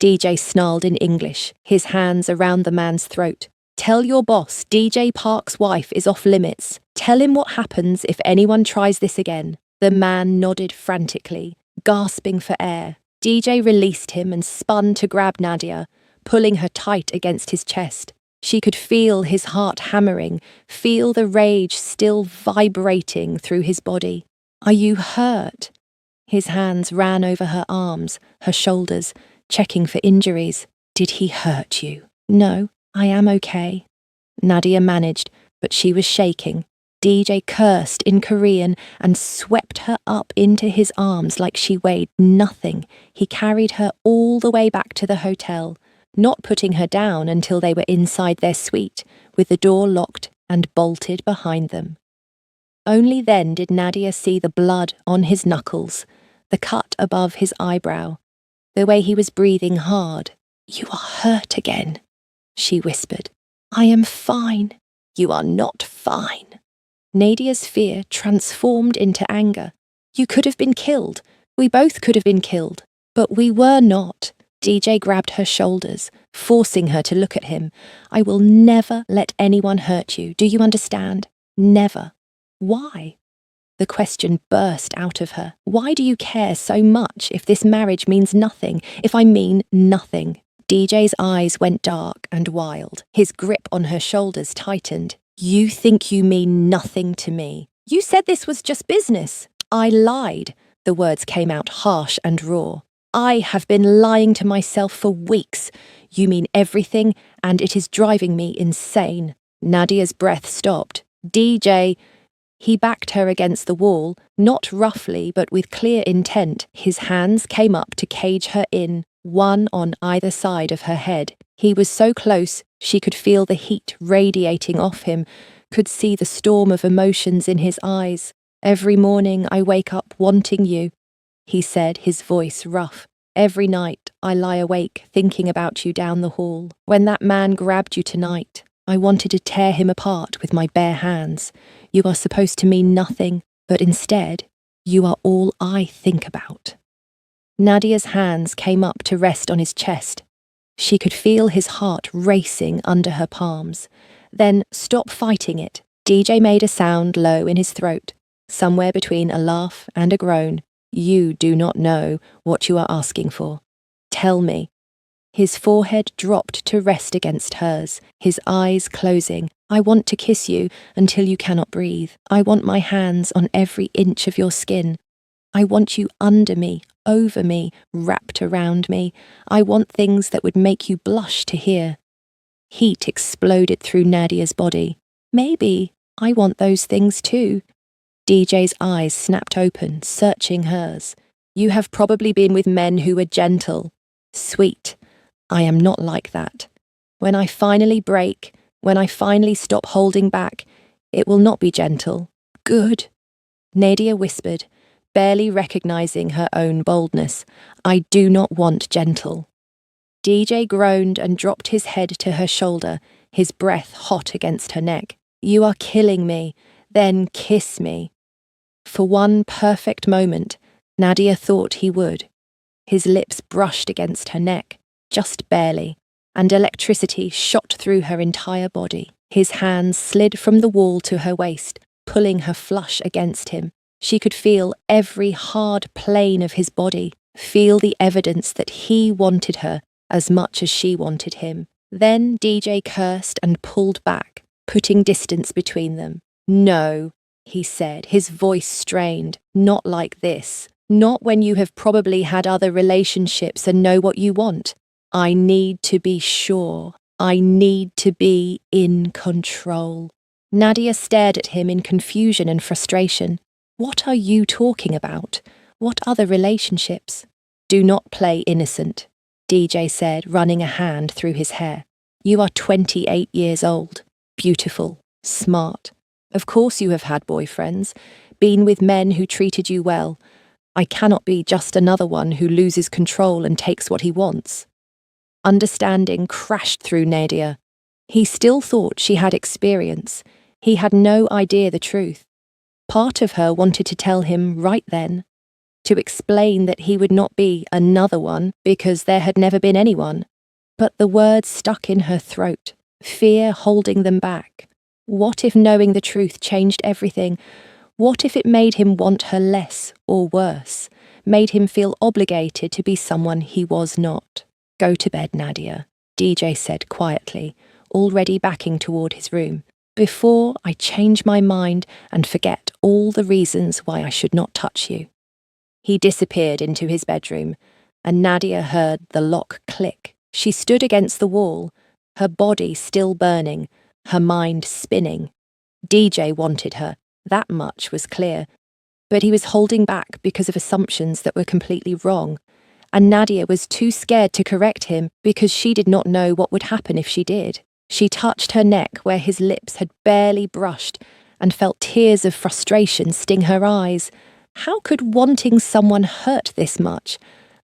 A: DJ snarled in English, his hands around the man's throat. "Tell your boss DJ Park's wife is off limits. Tell him what happens if anyone tries this again." The man nodded frantically, gasping for air. DJ released him and spun to grab Nadia, pulling her tight against his chest. She could feel his heart hammering, feel the rage still vibrating through his body. "Are you hurt?" His hands ran over her arms, her shoulders, checking for injuries. "Did he hurt you?" "No, I am okay." Nadia managed, but she was shaking. DJ cursed in Korean and swept her up into his arms like she weighed nothing. He carried her all the way back to the hotel, not putting her down until they were inside their suite, with the door locked and bolted behind them. Only then did Nadia see the blood on his knuckles, the cut above his eyebrow, the way he was breathing hard. "You are hurt again," she whispered. "I am fine." "You are not fine." Nadia's fear transformed into anger. "You could have been killed. We both could have been killed. But we were not." DJ grabbed her shoulders, forcing her to look at him. "I will never let anyone hurt you. Do you understand? Never." "Why?" The question burst out of her. "Why do you care so much if this marriage means nothing, if I mean nothing?" DJ's eyes went dark and wild. His grip on her shoulders tightened. "You think you mean nothing to me. You said this was just business." "I lied." The words came out harsh and raw. "I have been lying to myself for weeks. You mean everything, and it is driving me insane." Nadia's breath stopped. "DJ..." He backed her against the wall, not roughly but with clear intent. His hands came up to cage her in, one on either side of her head. He was so close, she could feel the heat radiating off him, could see the storm of emotions in his eyes. "Every morning I wake up wanting you," he said, his voice rough. "Every night I lie awake thinking about you down the hall. When that man grabbed you tonight, I wanted to tear him apart with my bare hands. You are supposed to mean nothing, but instead, you are all I think about." Nadia's hands came up to rest on his chest. She could feel his heart racing under her palms. Then, "Stop fighting it." DJ made a sound low in his throat, somewhere between a laugh and a groan. "You do not know what you are asking for. Tell me." His forehead dropped to rest against hers, his eyes closing. "I want to kiss you until you cannot breathe. I want my hands on every inch of your skin. I want you under me, over me, wrapped around me. I want things that would make you blush to hear." Heat exploded through Nadia's body. "Maybe I want those things too." DJ's eyes snapped open, searching hers. "You have probably been with men who were gentle, sweet. I am not like that. When I finally break, when I finally stop holding back, it will not be gentle. Good." Nadia whispered, barely recognizing her own boldness. "I do not want gentle." DJ groaned and dropped his head to her shoulder, his breath hot against her neck. "You are killing me. Then kiss me." For one perfect moment, Nadia thought he would. His lips brushed against her neck, just barely, and electricity shot through her entire body. His hands slid from the wall to her waist, pulling her flush against him. She could feel every hard plane of his body, feel the evidence that he wanted her as much as she wanted him. Then DJ cursed and pulled back, putting distance between them. "No," he said, his voice strained. "Not like this. Not when you have probably had other relationships and know what you want. I need to be sure. I need to be in control." Nadia stared at him in confusion and frustration. "What are you talking about? What other relationships?" "Do not play innocent," DJ said, running a hand through his hair. "You are 28 years old. beautiful, smart. Of course you have had boyfriends, been with men who treated you well. I cannot be just another one who loses control and takes what he wants. Understanding crashed through Nadia. He still thought she had experience. He had no idea the truth. Part of her wanted to tell him right then, to explain that he would not be another one because there had never been anyone. But the words stuck in her throat, fear holding them back. What if knowing the truth changed everything? What if it made him want her less or worse, made him feel obligated to be someone he was not? Go to bed, Nadia, DJ said quietly, already backing toward his room, before I change my mind and forget all the reasons why I should not touch you. He disappeared into his bedroom, and Nadia heard the lock click. She stood against the wall, her body still burning, her mind spinning. DJ wanted her, that much was clear, but he was holding back because of assumptions that were completely wrong, and Nadia was too scared to correct him because she did not know what would happen if she did. She touched her neck where his lips had barely brushed and felt tears of frustration sting her eyes. How could wanting someone hurt this much?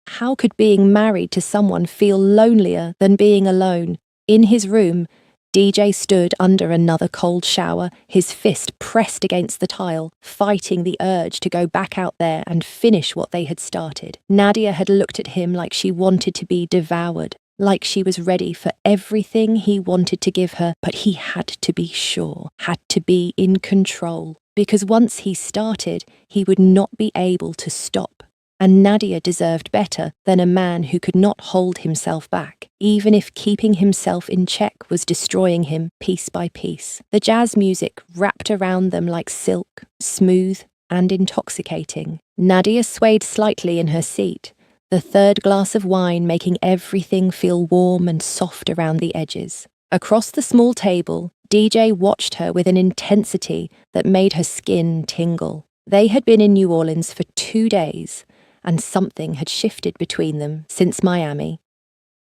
A: How could being married to someone feel lonelier than being alone? In his room, DJ stood under another cold shower, his fist pressed against the tile, fighting the urge to go back out there and finish what they had started. Nadia had looked at him like she wanted to be devoured, like she was ready for everything he wanted to give her, but he had to be sure, had to be in control, because once he started, he would not be able to stop. And Nadia deserved better than a man who could not hold himself back, even if keeping himself in check was destroying him piece by piece. The jazz music wrapped around them like silk, smooth and intoxicating. Nadia swayed slightly in her seat, the third glass of wine making everything feel warm and soft around the edges. Across the small table, DJ watched her with an intensity that made her skin tingle. They had been in New Orleans for 2 days, and something had shifted between them since Miami.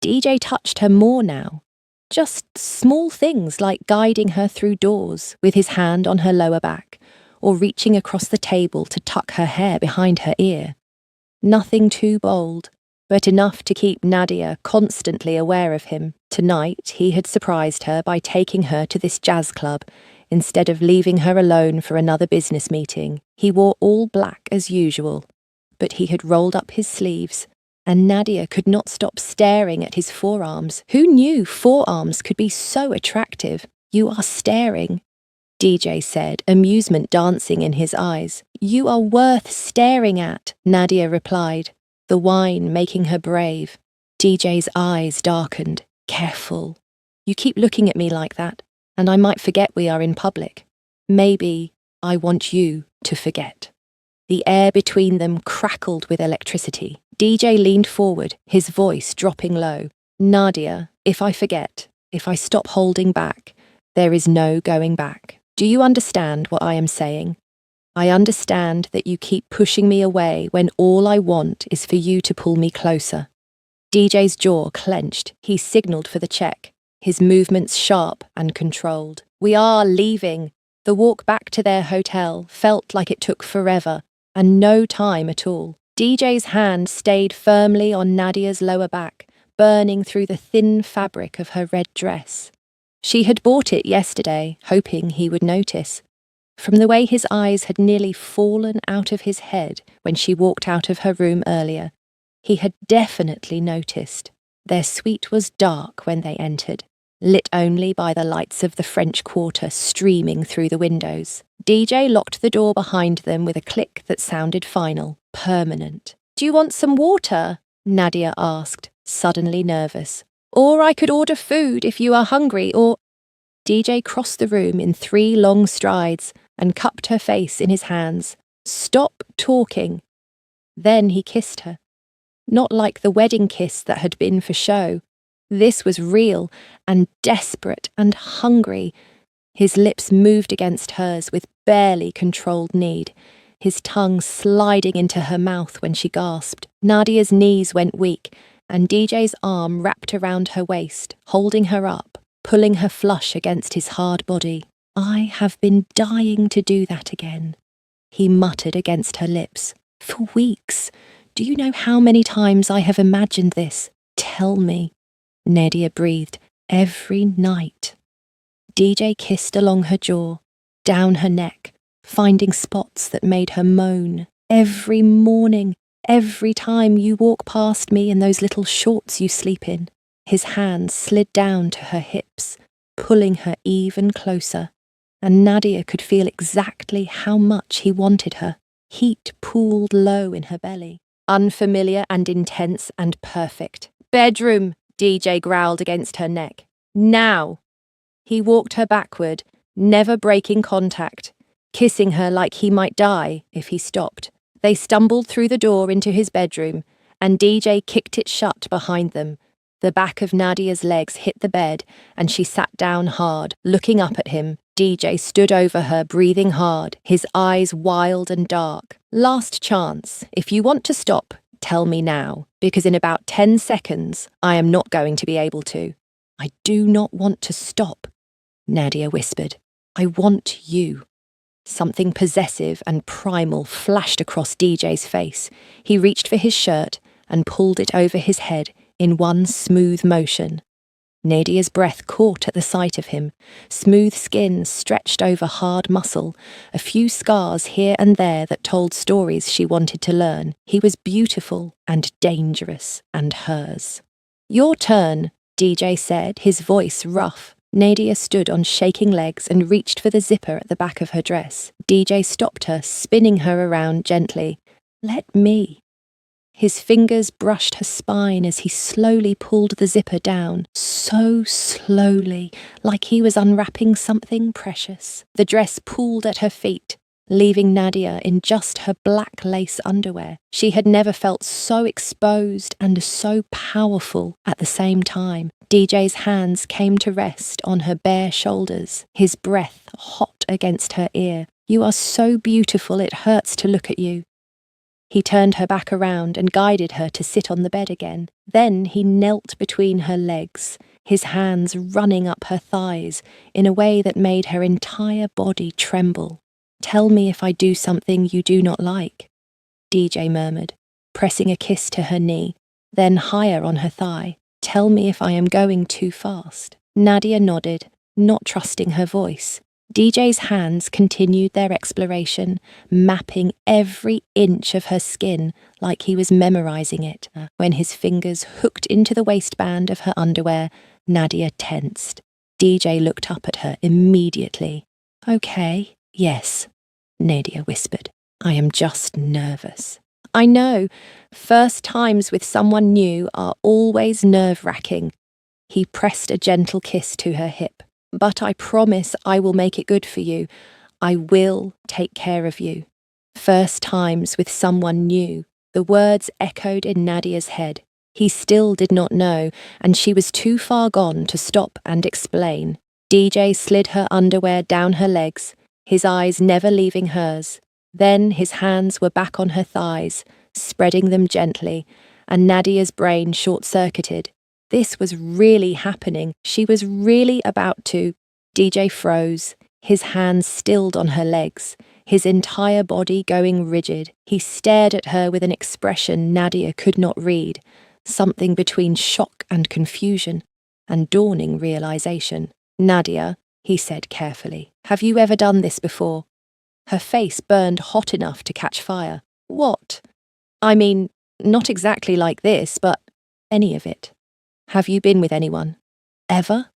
A: DJ touched her more now. Just small things like guiding her through doors with his hand on her lower back, or reaching across the table to tuck her hair behind her ear. Nothing too bold, but enough to keep Nadia constantly aware of him. Tonight, he had surprised her by taking her to this jazz club, instead of leaving her alone for another business meeting. He wore all black as usual, but he had rolled up his sleeves, and Nadia could not stop staring at his forearms. Who knew forearms could be so attractive? You are staring, DJ said, amusement dancing in his eyes. You are worth staring at, Nadia replied, the wine making her brave. DJ's eyes darkened. Careful. You keep looking at me like that, and I might forget we are in public. Maybe I want you to forget. The air between them crackled with electricity. DJ leaned forward, his voice dropping low. Nadia, if I forget, if I stop holding back, there is no going back. Do you understand what I am saying? I understand that you keep pushing me away when all I want is for you to pull me closer. DJ's jaw clenched. He signaled for the check, his movements sharp and controlled. We are leaving. The walk back to their hotel felt like it took forever, and no time at all. DJ's hand stayed firmly on Nadia's lower back, burning through the thin fabric of her red dress. She had bought it yesterday, hoping he would notice. From the way his eyes had nearly fallen out of his head when she walked out of her room earlier, he had definitely noticed. Their suite was dark when they entered, lit only by the lights of the French Quarter streaming through the windows. DJ locked the door behind them with a click that sounded final, permanent. Do you want some water? Nadia asked, suddenly nervous. Or I could order food if you are hungry, or... DJ crossed the room in 3 long strides and cupped her face in his hands. Stop talking. Then he kissed her. Not like the wedding kiss that had been for show. This was real and desperate and hungry. His lips moved against hers with barely controlled need, his tongue sliding into her mouth when she gasped. Nadia's knees went weak, and DJ's arm wrapped around her waist, holding her up, pulling her flush against his hard body. "I have been dying to do that again," he muttered against her lips. "For weeks. Do you know how many times I have imagined this? Tell me." Nadia breathed. "Every night." DJ kissed along her jaw, down her neck, finding spots that made her moan. "Every morning, every time you walk past me in those little shorts you sleep in." His hands slid down to her hips, pulling her even closer, and Nadia could feel exactly how much he wanted her. Heat pooled low in her belly, unfamiliar and intense and perfect. "Bedroom," DJ growled against her neck. "Now." He walked her backward, never breaking contact, kissing her like he might die if he stopped. They stumbled through the door into his bedroom, and DJ kicked it shut behind them. The back of Nadia's legs hit the bed, and she sat down hard, looking up at him. DJ stood over her, breathing hard, his eyes wild and dark. "Last chance. If you want to stop, tell me now, because in about 10 seconds, I am not going to be able to." "I do not want to stop," Nadia whispered. "I want you." Something possessive and primal flashed across DJ's face. He reached for his shirt and pulled it over his head in one smooth motion. Nadia's breath caught at the sight of him. Smooth skin stretched over hard muscle, a few scars here and there that told stories she wanted to learn. He was beautiful and dangerous and hers. "Your turn," DJ said, his voice rough. Nadia stood on shaking legs and reached for the zipper at the back of her dress. DJ stopped her, spinning her around gently. "Let me." His fingers brushed her spine as he slowly pulled the zipper down, so slowly, like he was unwrapping something precious. The dress pulled at her feet, leaving Nadia in just her black lace underwear. She had never felt so exposed and so powerful at the same time. DJ's hands came to rest on her bare shoulders, his breath hot against her ear. "You are so beautiful it hurts to look at you." He turned her back around and guided her to sit on the bed again. Then he knelt between her legs, his hands running up her thighs in a way that made her entire body tremble. "Tell me if I do something you do not like," DJ murmured, pressing a kiss to her knee, then higher on her thigh. "Tell me if I am going too fast." Nadia nodded, not trusting her voice. DJ's hands continued their exploration, mapping every inch of her skin like he was memorizing it. When his fingers hooked into the waistband of her underwear, Nadia tensed. DJ looked up at her immediately. "Okay, yes," Nadia whispered. "I am just nervous." "I know. First times with someone new are always nerve-wracking." He pressed a gentle kiss to her hip. "But I promise I will make it good for you. I will take care of you." First times with someone new. The words echoed in Nadia's head. He still did not know, and she was too far gone to stop and explain. DJ slid her underwear down her legs, his eyes never leaving hers. Then his hands were back on her thighs, spreading them gently, and Nadia's brain short-circuited. This was really happening. She was really about to. DJ froze, his hands stilled on her legs, his entire body going rigid. He stared at her with an expression Nadia could not read, something between shock and confusion, and dawning realization. "Nadia," he said carefully, "have you ever done this before?" Her face burned hot enough to catch fire. "What?" "I mean, not exactly like this, but any of it. Have you been with anyone? Ever?"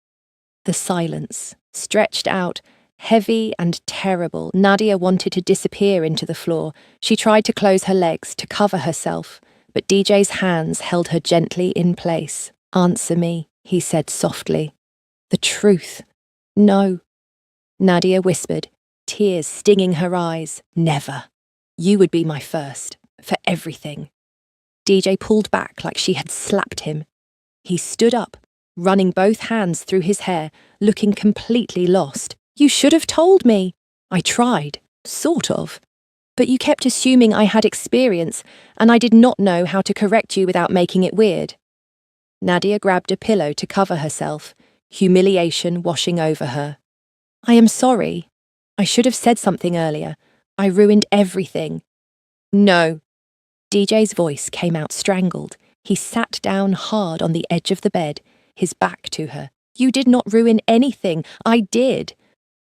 A: The silence, stretched out, heavy and terrible. Nadia wanted to disappear into the floor. She tried to close her legs to cover herself, but DJ's hands held her gently in place. "Answer me," he said softly. "The truth." "No," Nadia whispered, tears stinging her eyes. "Never. You would be my first, for everything." DJ pulled back like she had slapped him. He stood up, running both hands through his hair, looking completely lost. "You should have told me." "I tried, sort of. But you kept assuming I had experience, and I did not know how to correct you without making it weird." Nadia grabbed a pillow to cover herself, humiliation washing over her. I am sorry. I should have said something earlier. I ruined everything. No. DJ's voice came out strangled. He sat down hard on the edge of the bed, his back to her. You did not ruin anything. I did.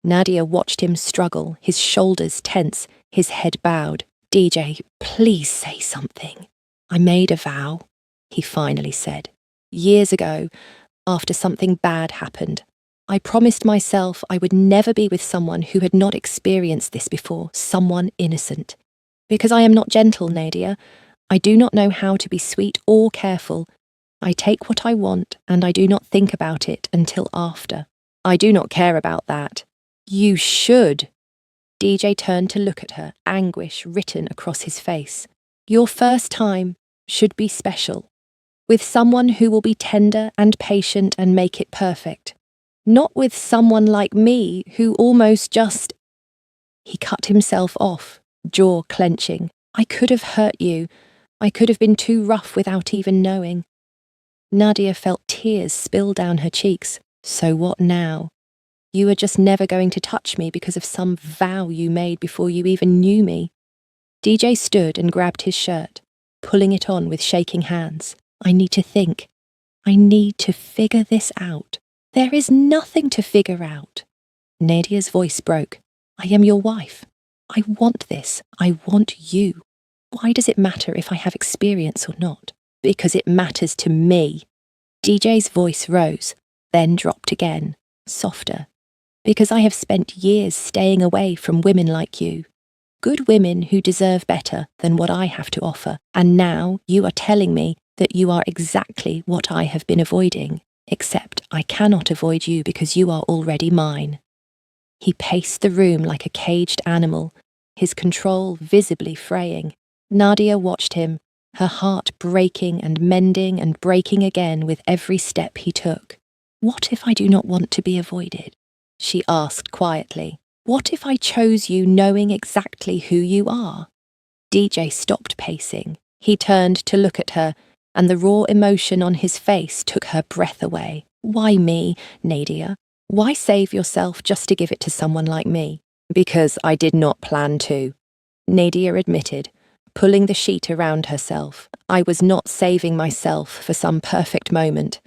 A: Nadia watched him struggle, his shoulders tense, his head bowed. DJ, please say something. I made a vow, he finally said. Years ago, after something bad happened, I promised myself I would never be with someone who had not experienced this before, someone innocent. Because I am not gentle, Nadia. I do not know how to be sweet or careful. I take what I want and I do not think about it until after. I do not care about that. You should. DJ turned to look at her, anguish written across his face. Your first time should be special, with someone who will be tender and patient and make it perfect. Not with someone like me who almost just... He cut himself off, jaw clenching. I could have hurt you. I could have been too rough without even knowing. Nadia felt tears spill down her cheeks. So what now? You are just never going to touch me because of some vow you made before you even knew me. DJ stood and grabbed his shirt, pulling it on with shaking hands. I need to think. I need to figure this out. There is nothing to figure out. Nadia's voice broke. I am your wife. I want this. I want you. Why does it matter if I have experience or not? Because it matters to me. DJ's voice rose, then dropped again, softer. Because I have spent years staying away from women like you. Good women who deserve better than what I have to offer. And now you are telling me that you are exactly what I have been avoiding. Except I cannot avoid you because you are already mine. He paced the room like a caged animal, his control visibly fraying. Nadia watched him, her heart breaking and mending and breaking again with every step he took. What if I do not want to be avoided? She asked quietly. What if I chose you knowing exactly who you are? DJ stopped pacing. He turned to look at her, and the raw emotion on his face took her breath away. Why me, Nadia? Why save yourself just to give it to someone like me? Because I did not plan to, Nadia admitted, pulling the sheet around herself. I was not saving myself for some perfect moment.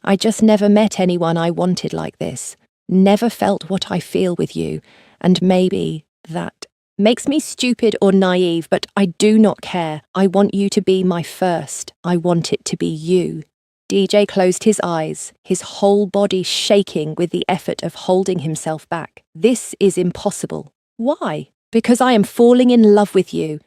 A: I just never met anyone I wanted like this. Never felt what I feel with you, and maybe that makes me stupid or naive, but I do not care. I want you to be my first. I want it to be you. DJ closed his eyes, his whole body shaking with the effort of holding himself back. This is impossible. Why? Because I am falling in love with you.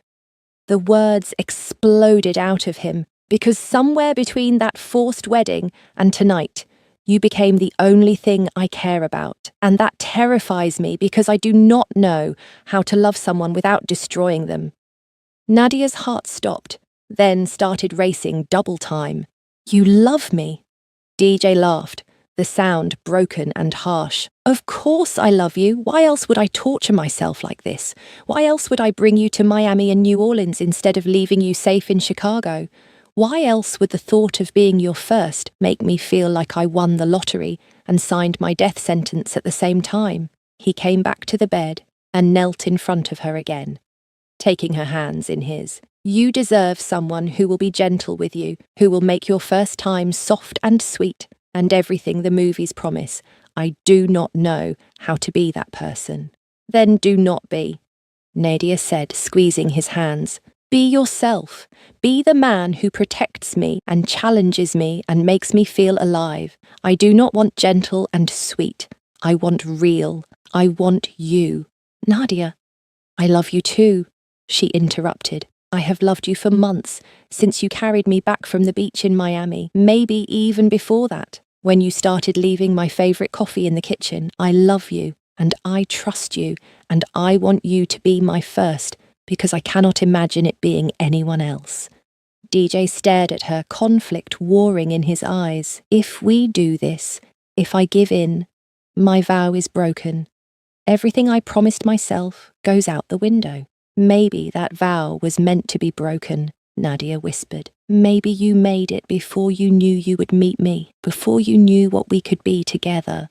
A: The words exploded out of him, because somewhere between that forced wedding and tonight, you became the only thing I care about, and that terrifies me because I do not know how to love someone without destroying them. Nadia's heart stopped, then started racing double time. You love me? DJ laughed, the sound broken and harsh. Of course I love you. Why else would I torture myself like this? Why else would I bring you to Miami and New Orleans instead of leaving you safe in Chicago? Why else would the thought of being your first make me feel like I won the lottery and signed my death sentence at the same time? He came back to the bed and knelt in front of her again, taking her hands in his. You deserve someone who will be gentle with you, who will make your first time soft and sweet, and everything the movies promise. I do not know how to be that person. Then do not be, Nadia said, squeezing his hands. Be yourself. Be the man who protects me and challenges me and makes me feel alive. I do not want gentle and sweet. I want real. I want you. Nadia, I love you too, she interrupted. I have loved you for months, since you carried me back from the beach in Miami, maybe even before that, when you started leaving my favorite coffee in the kitchen. I love you, and I trust you, and I want you to be my first, because I cannot imagine it being anyone else. DJ stared at her, conflict warring in his eyes. If we do this, if I give in, my vow is broken. Everything I promised myself goes out the window. Maybe that vow was meant to be broken, Nadia whispered. Maybe you made it before you knew you would meet me, before you knew what we could be together.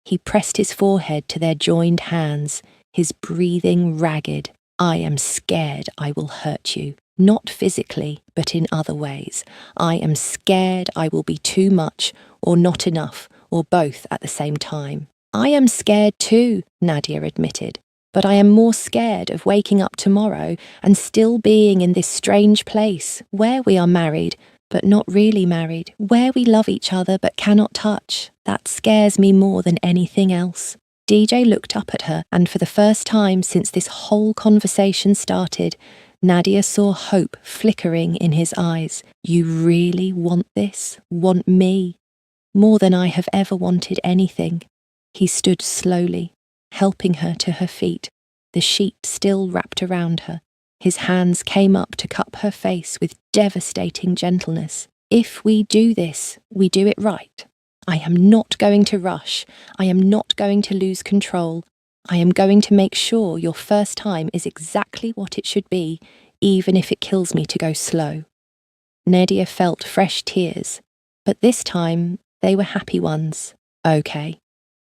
A: He pressed his forehead to their joined hands, his breathing ragged. I am scared I will hurt you. Not physically, but in other ways. I am scared I will be too much, or not enough, or both at the same time. I am scared too, Nadia admitted. But I am more scared of waking up tomorrow and still being in this strange place where we are married, but not really married, where we love each other but cannot touch. That scares me more than anything else. DJ looked up at her, and for the first time since this whole conversation started, Nadia saw hope flickering in his eyes. You really want this? Want me? More than I have ever wanted anything. He stood slowly, helping her to her feet, the sheet still wrapped around her. His hands came up to cup her face with devastating gentleness. If we do this, we do it right. I am not going to rush. I am not going to lose control. I am going to make sure your first time is exactly what it should be, even if it kills me to go slow. Nadia felt fresh tears, but this time they were happy ones. Okay,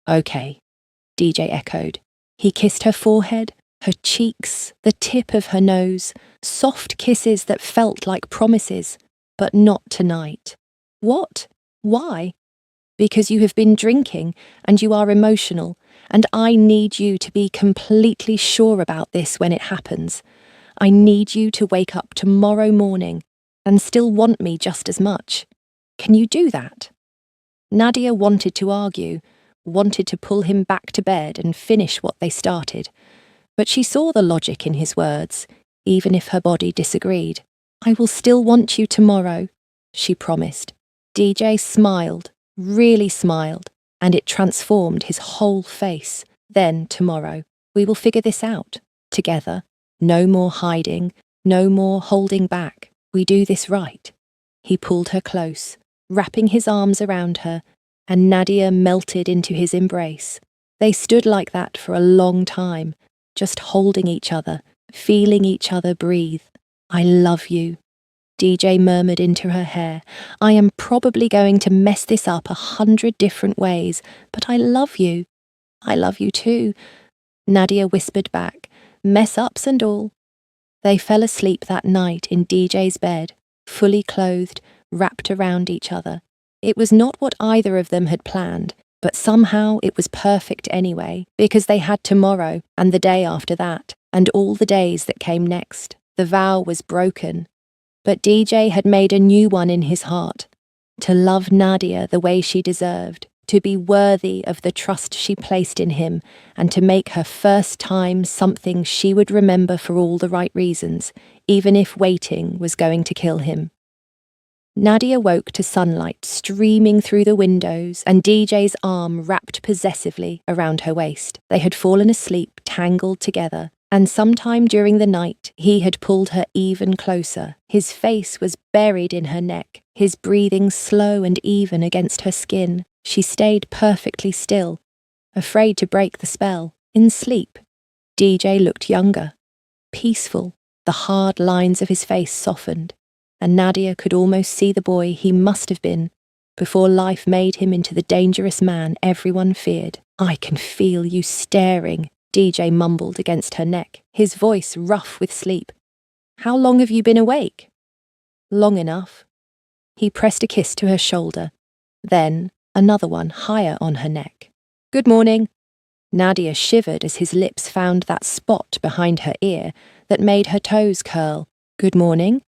A: DJ echoed. He kissed her forehead, her cheeks, the tip of her nose, soft kisses that felt like promises, but not tonight. What? Why? Because you have been drinking and you are emotional, and I need you to be completely sure about this when it happens. I need you to wake up tomorrow morning and still want me just as much. Can you do that? Nadia wanted to argue, wanted to pull him back to bed and finish what they started, but she saw the logic in his words, even if her body disagreed. I will still want you tomorrow, she promised. DJ smiled, really smiled, and it transformed his whole face. Then tomorrow, we will figure this out, together. No more hiding, no more holding back. We do this right. He pulled her close, wrapping his arms around her, and Nadia melted into his embrace. They stood like that for a long time, just holding each other, feeling each other breathe. I love you, DJ murmured into her hair. I am probably going to mess this up 100 different ways, but I love you. I love you too, Nadia whispered back, mess-ups and all. They fell asleep that night in DJ's bed, fully clothed, wrapped around each other. It was not what either of them had planned, but somehow it was perfect anyway, because they had tomorrow and the day after that, and all the days that came next. The vow was broken, but DJ had made a new one in his heart, to love Nadia the way she deserved, to be worthy of the trust she placed in him, and to make her first time something she would remember for all the right reasons, even if waiting was going to kill him. Nadia woke to sunlight streaming through the windows and DJ's arm wrapped possessively around her waist. They had fallen asleep, tangled together, and sometime during the night he had pulled her even closer. His face was buried in her neck, his breathing slow and even against her skin. She stayed perfectly still, afraid to break the spell. In sleep, DJ looked younger, peaceful. The hard lines of his face softened, and Nadia could almost see the boy he must have been before life made him into the dangerous man everyone feared. I can feel you staring, DJ mumbled against her neck, his voice rough with sleep. How long have you been awake? Long enough. He pressed a kiss to her shoulder, then another one higher on her neck. Good morning. Nadia shivered as his lips found that spot behind her ear that made her toes curl. Good morning.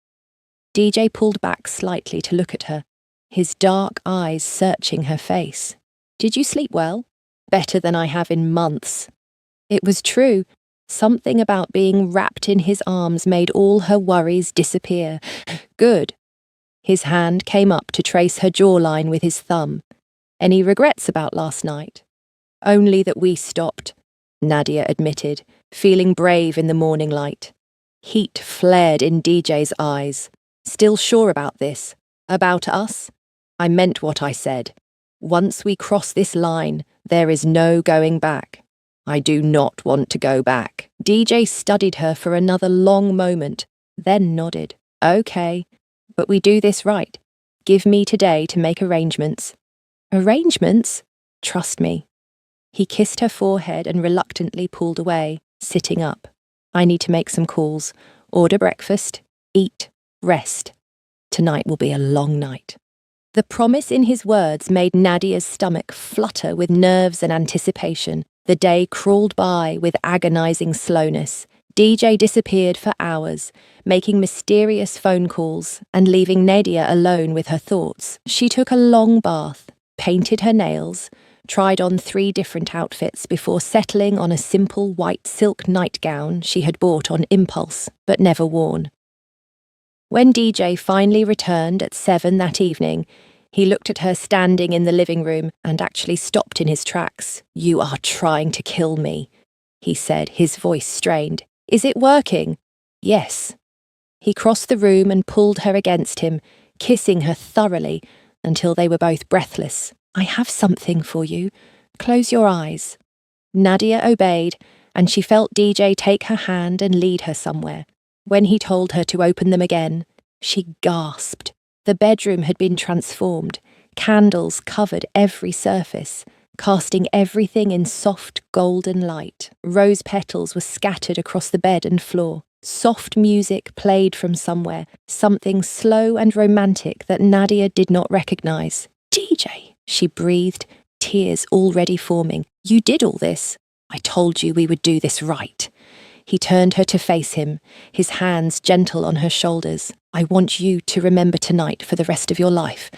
A: DJ pulled back slightly to look at her, his dark eyes searching her face. Did you sleep well? Better than I have in months. It was true. Something about being wrapped in his arms made all her worries disappear. Good. His hand came up to trace her jawline with his thumb. Any regrets about last night? Only that we stopped, Nadia admitted, feeling brave in the morning light. Heat flared in DJ's eyes. Still sure about this? About us? I meant what I said. Once we cross this line, there is no going back. I do not want to go back. DJ studied her for another long moment, then nodded. Okay, But we do this right. Give me today to make arrangements. Arrangements? Trust me. He kissed her forehead and reluctantly pulled away, sitting up. I need to make some calls. Order breakfast, eat, rest. Tonight will be a long night. The promise in his words made Nadia's stomach flutter with nerves and anticipation. The day crawled by with agonizing slowness. DJ disappeared for hours, making mysterious phone calls and leaving Nadia alone with her thoughts. She took a long bath, painted her nails, tried on 3 different outfits before settling on a simple white silk nightgown she had bought on impulse but never worn. When DJ finally returned at 7 that evening, he looked at her standing in the living room and actually stopped in his tracks. "You are trying to kill me," he said, his voice strained. "Is it working?" "Yes." He crossed the room and pulled her against him, kissing her thoroughly until they were both breathless. "I have something for you. Close your eyes." Nadia obeyed, and she felt DJ take her hand and lead her somewhere. When he told her to open them again, she gasped. The bedroom had been transformed. Candles covered every surface, casting everything in soft golden light. Rose petals were scattered across the bed and floor. Soft music played from somewhere, something slow and romantic that Nadia did not recognize. "DJ," she breathed, tears already forming. "You did all this. I told you we would do this right." He turned her to face him, his hands gentle on her shoulders. "I want you to remember tonight for the rest of your life.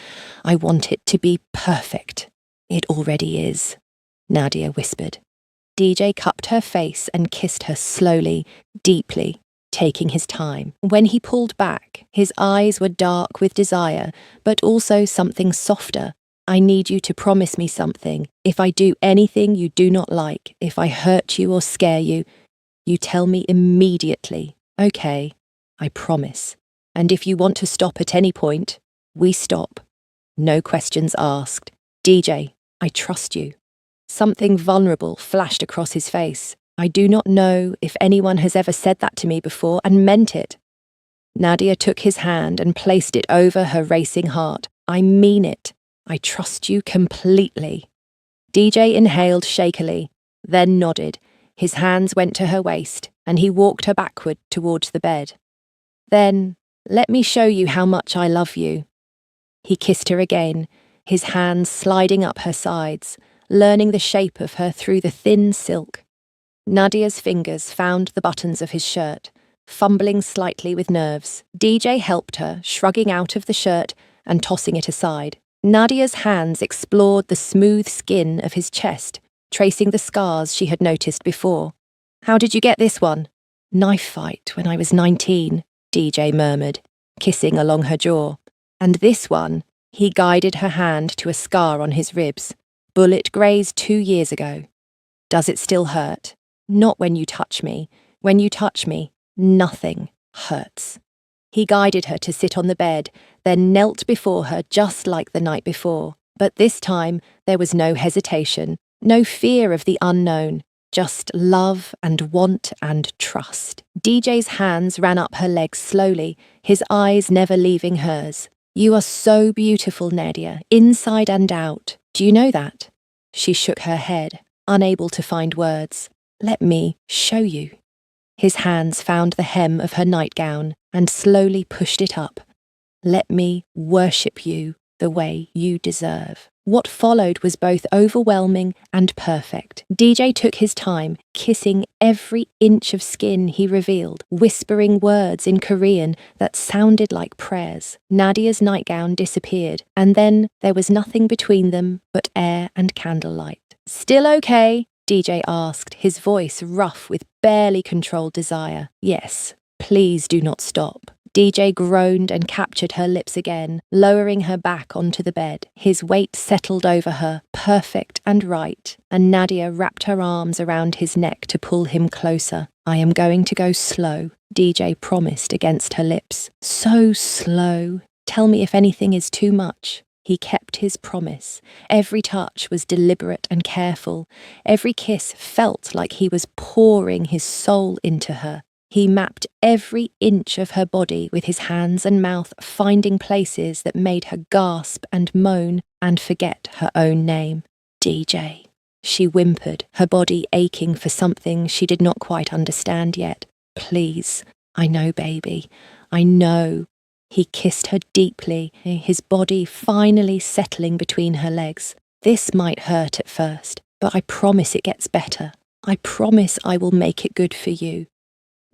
A: I want it to be perfect." "It already is," Nadia whispered. DJ cupped her face and kissed her slowly, deeply, taking his time. When he pulled back, his eyes were dark with desire, but also something softer. "I need you to promise me something. If I do anything you do not like, if I hurt you or scare you, you tell me immediately. Okay, I promise. And if you want to stop at any point, we stop. No questions asked. DJ, I trust you." Something vulnerable flashed across his face. "I do not know if anyone has ever said that to me before and meant it." Nadia took his hand and placed it over her racing heart. "I mean it. I trust you completely." DJ inhaled shakily, then nodded. His hands went to her waist, and he walked her backward towards the bed. "Then, let me show you how much I love you." He kissed her again, his hands sliding up her sides, learning the shape of her through the thin silk. Nadia's fingers found the buttons of his shirt, fumbling slightly with nerves. DJ helped her, shrugging out of the shirt and tossing it aside. Nadia's hands explored the smooth skin of his chest, tracing the scars she had noticed before. "How did you get this one?" "Knife fight when I was 19, DJ murmured, kissing along her jaw. "And this one," he guided her hand to a scar on his ribs. "Bullet grazed 2 years ago. Does it still hurt?" "Not when you touch me. When you touch me, nothing hurts." He guided her to sit on the bed, then knelt before her just like the night before. But this time there was no hesitation, no fear of the unknown, just love and want and trust. DJ's hands ran up her legs slowly, his eyes never leaving hers. "You are so beautiful, Nadia, inside and out. Do you know that?" She shook her head, unable to find words. "Let me show you." His hands found the hem of her nightgown and slowly pushed it up. "Let me worship you the way you deserve." What followed was both overwhelming and perfect. DJ took his time, kissing every inch of skin he revealed, whispering words in Korean that sounded like prayers. Nadia's nightgown disappeared, and then there was nothing between them but air and candlelight. "Still okay?" DJ asked, his voice rough with barely controlled desire. "Yes, please do not stop." DJ groaned and captured her lips again, lowering her back onto the bed. His weight settled over her, perfect and right, and Nadia wrapped her arms around his neck to pull him closer. "I am going to go slow," DJ promised against her lips. "So slow. Tell me if anything is too much." He kept his promise. Every touch was deliberate and careful. Every kiss felt like he was pouring his soul into her. He mapped every inch of her body with his hands and mouth, finding places that made her gasp and moan and forget her own name. DJ. She whimpered, her body aching for something she did not quite understand yet. Please. I know, baby. I know. He kissed her deeply, his body finally settling between her legs. This might hurt at first, but I promise it gets better. I promise I will make it good for you.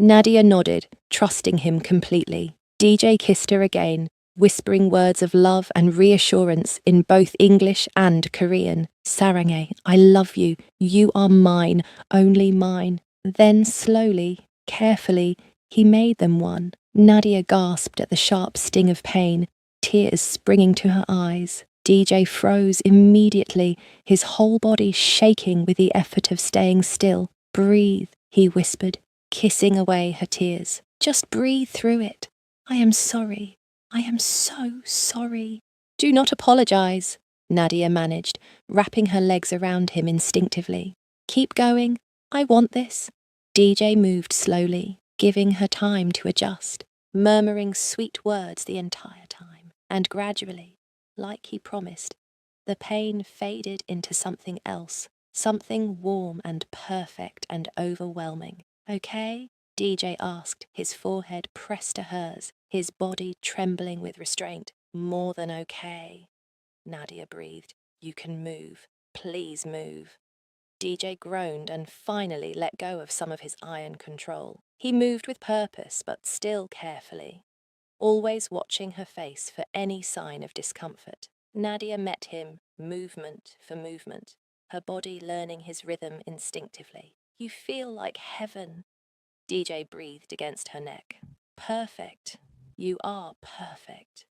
A: Nadia nodded, trusting him completely. DJ kissed her again, whispering words of love and reassurance in both English and Korean. Sarange, I love you. You are mine, only mine. Then slowly, carefully, he made them one. Nadia gasped at the sharp sting of pain, tears springing to her eyes. DJ froze immediately, his whole body shaking with the effort of staying still. Breathe, he whispered, kissing away her tears. Just breathe through it. I am sorry. I am so sorry. Do not apologize, Nadia managed, wrapping her legs around him instinctively. Keep going. I want this. DJ moved slowly, giving her time to adjust, murmuring sweet words the entire time. And gradually, like he promised, the pain faded into something else, something warm and perfect and overwhelming. Okay? DJ asked, his forehead pressed to hers, his body trembling with restraint. More than okay. Nadia breathed. You can move. Please move. DJ groaned and finally let go of some of his iron control. He moved with purpose, but still carefully, always watching her face for any sign of discomfort. Nadia met him, movement for movement, her body learning his rhythm instinctively. You feel like heaven. DJ breathed against her neck. Perfect. You are perfect.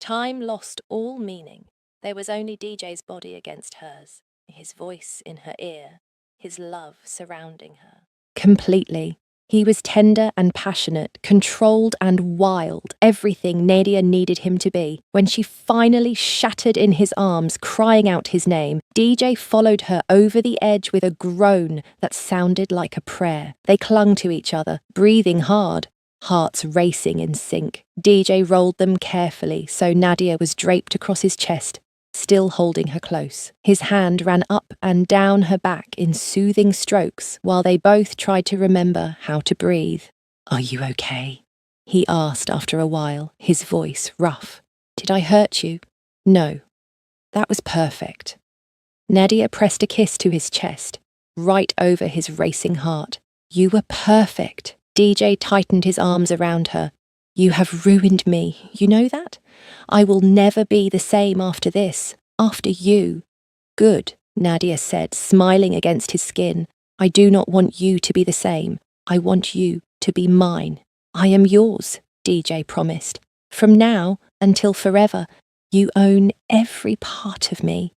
A: Time lost all meaning. There was only DJ's body against hers, his voice in her ear, his love surrounding her. Completely. He was tender and passionate, controlled and wild, everything Nadia needed him to be. When she finally shattered in his arms, crying out his name, DJ followed her over the edge with a groan that sounded like a prayer. They clung to each other, breathing hard, hearts racing in sync. DJ rolled them carefully so Nadia was draped across his chest, still holding her close. His hand ran up and down her back in soothing strokes while they both tried to remember how to breathe. Are you okay? He asked after a while, his voice rough. Did I hurt you? No. That was perfect. Nadia pressed a kiss to his chest, right over his racing heart. You were perfect. DJ tightened his arms around her. You have ruined me, you know that? I will never be the same after this, after you. Good, Nadia said, smiling against his skin. I do not want you to be the same. I want you to be mine. I am yours, DJ promised. From now until forever, you own every part of me.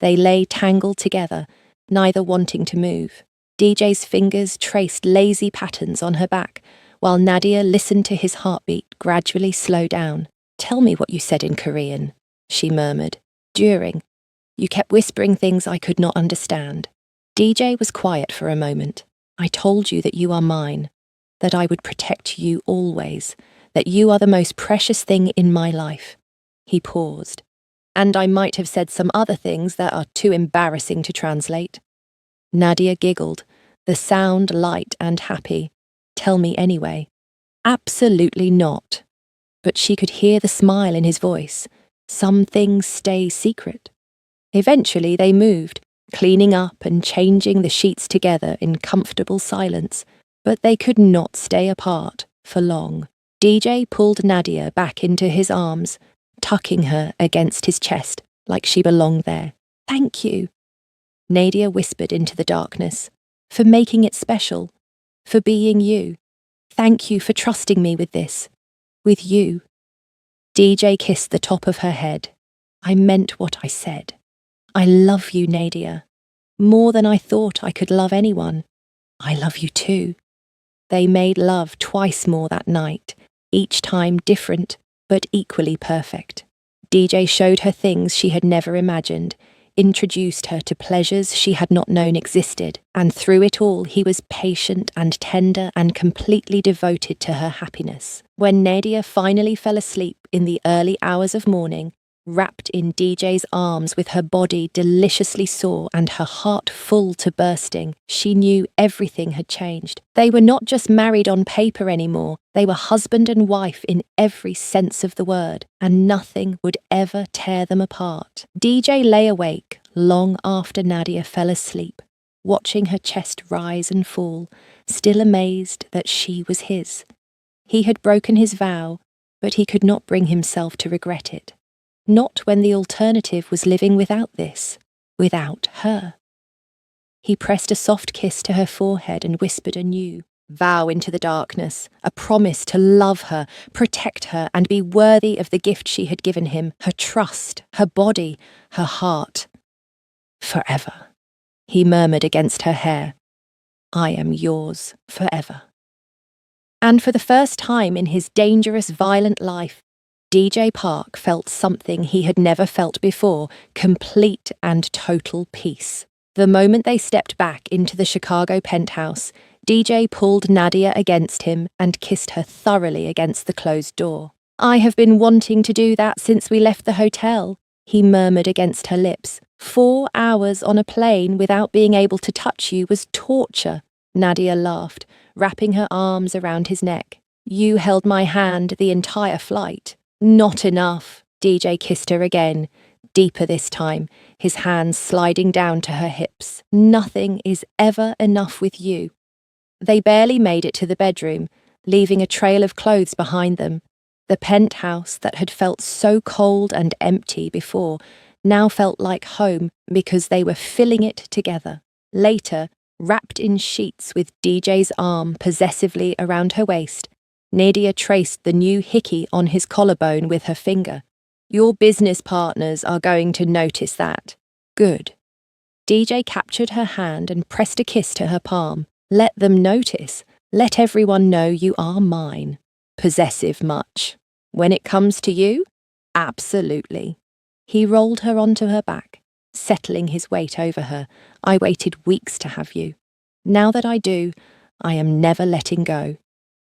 A: They lay tangled together, neither wanting to move. DJ's fingers traced lazy patterns on her back, while Nadia listened to his heartbeat gradually slow down. Tell me what you said in Korean, she murmured. During, you kept whispering things I could not understand. DJ was quiet for a moment. I told you that you are mine, that I would protect you always, that you are the most precious thing in my life. He paused. And I might have said some other things that are too embarrassing to translate. Nadia giggled, the sound light and happy. Tell me anyway. Absolutely not. But she could hear the smile in his voice. Some things stay secret. Eventually they moved, cleaning up and changing the sheets together in comfortable silence, but they could not stay apart for long. DJ pulled Nadia back into his arms, tucking her against his chest like she belonged there. Thank you, Nadia whispered into the darkness, for making it special, for being you. Thank you for trusting me with this, with you. DJ kissed the top of her head. I meant what I said. I love you, Nadia, more than I thought I could love anyone. I love you too. They made love twice more that night, each time different, but equally perfect. DJ showed her things she had never imagined, introduced her to pleasures she had not known existed, and through it all he was patient and tender and completely devoted to her happiness. When Nadia finally fell asleep in the early hours of morning, wrapped in DJ's arms with her body deliciously sore and her heart full to bursting, she knew everything had changed. They were not just married on paper anymore, they were husband and wife in every sense of the word, and nothing would ever tear them apart. DJ lay awake long after Nadia fell asleep, watching her chest rise and fall, still amazed that she was his. He had broken his vow, but he could not bring himself to regret it. Not when the alternative was living without this, without her. He pressed a soft kiss to her forehead and whispered a new vow into the darkness, a promise to love her, protect her, and be worthy of the gift she had given him, her trust, her body, her heart. Forever, he murmured against her hair. I am yours forever. And for the first time in his dangerous, violent life, DJ Park felt something he had never felt before, complete and total peace. The moment they stepped back into the Chicago penthouse, DJ pulled Nadia against him and kissed her thoroughly against the closed door. I have been wanting to do that since we left the hotel, he murmured against her lips. 4 hours on a plane without being able to touch you was torture. Nadia laughed, wrapping her arms around his neck. You held my hand the entire flight. Not enough. DJ kissed her again, deeper this time, his hands sliding down to her hips. Nothing is ever enough with you. They barely made it to the bedroom, leaving a trail of clothes behind them. The penthouse that had felt so cold and empty before now felt like home because they were filling it together. Later, wrapped in sheets with DJ's arm possessively around her waist, Nadia traced the new hickey on his collarbone with her finger. Your business partners are going to notice that. Good. DJ captured her hand and pressed a kiss to her palm. Let them notice. Let everyone know you are mine. Possessive much. When it comes to you, absolutely. He rolled her onto her back, settling his weight over her. I waited weeks to have you. Now that I do, I am never letting go.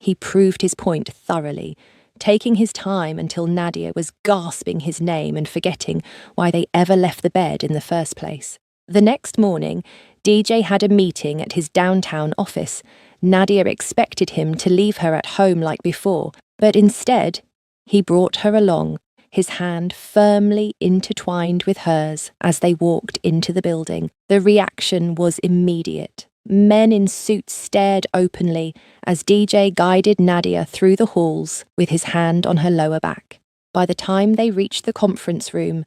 A: He proved his point thoroughly, taking his time until Nadia was gasping his name and forgetting why they ever left the bed in the first place. The next morning, DJ had a meeting at his downtown office. Nadia expected him to leave her at home like before, but instead, he brought her along, his hand firmly intertwined with hers as they walked into the building. The reaction was immediate. Men in suits stared openly as DJ guided Nadia through the halls with his hand on her lower back. By the time they reached the conference room,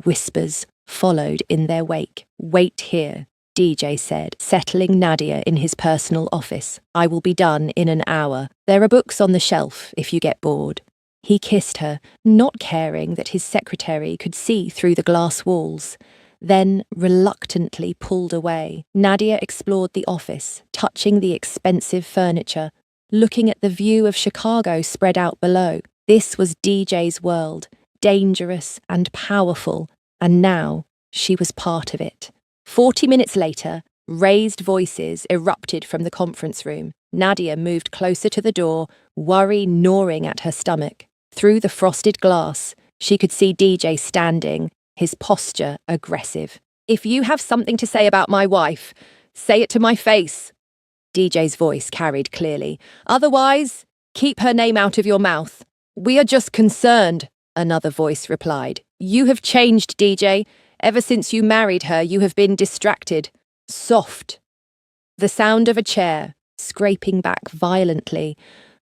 A: whispers followed in their wake. Wait here, DJ said, settling Nadia in his personal office. I will be done in an hour. There are books on the shelf if you get bored. He kissed her, not caring that his secretary could see through the glass walls, then reluctantly pulled away. Nadia explored the office, touching the expensive furniture, looking at the view of Chicago spread out below. This was DJ's world, dangerous and powerful, and now she was part of it. 40 minutes later, raised voices erupted from the conference room. Nadia moved closer to the door, worry gnawing at her stomach. Through the frosted glass, she could see DJ standing, his posture aggressive. If you have something to say about my wife, say it to my face. DJ's voice carried clearly. Otherwise, keep her name out of your mouth. We are just concerned, another voice replied. You have changed, DJ. Ever since you married her, you have been distracted. Soft. The sound of a chair, scraping back violently.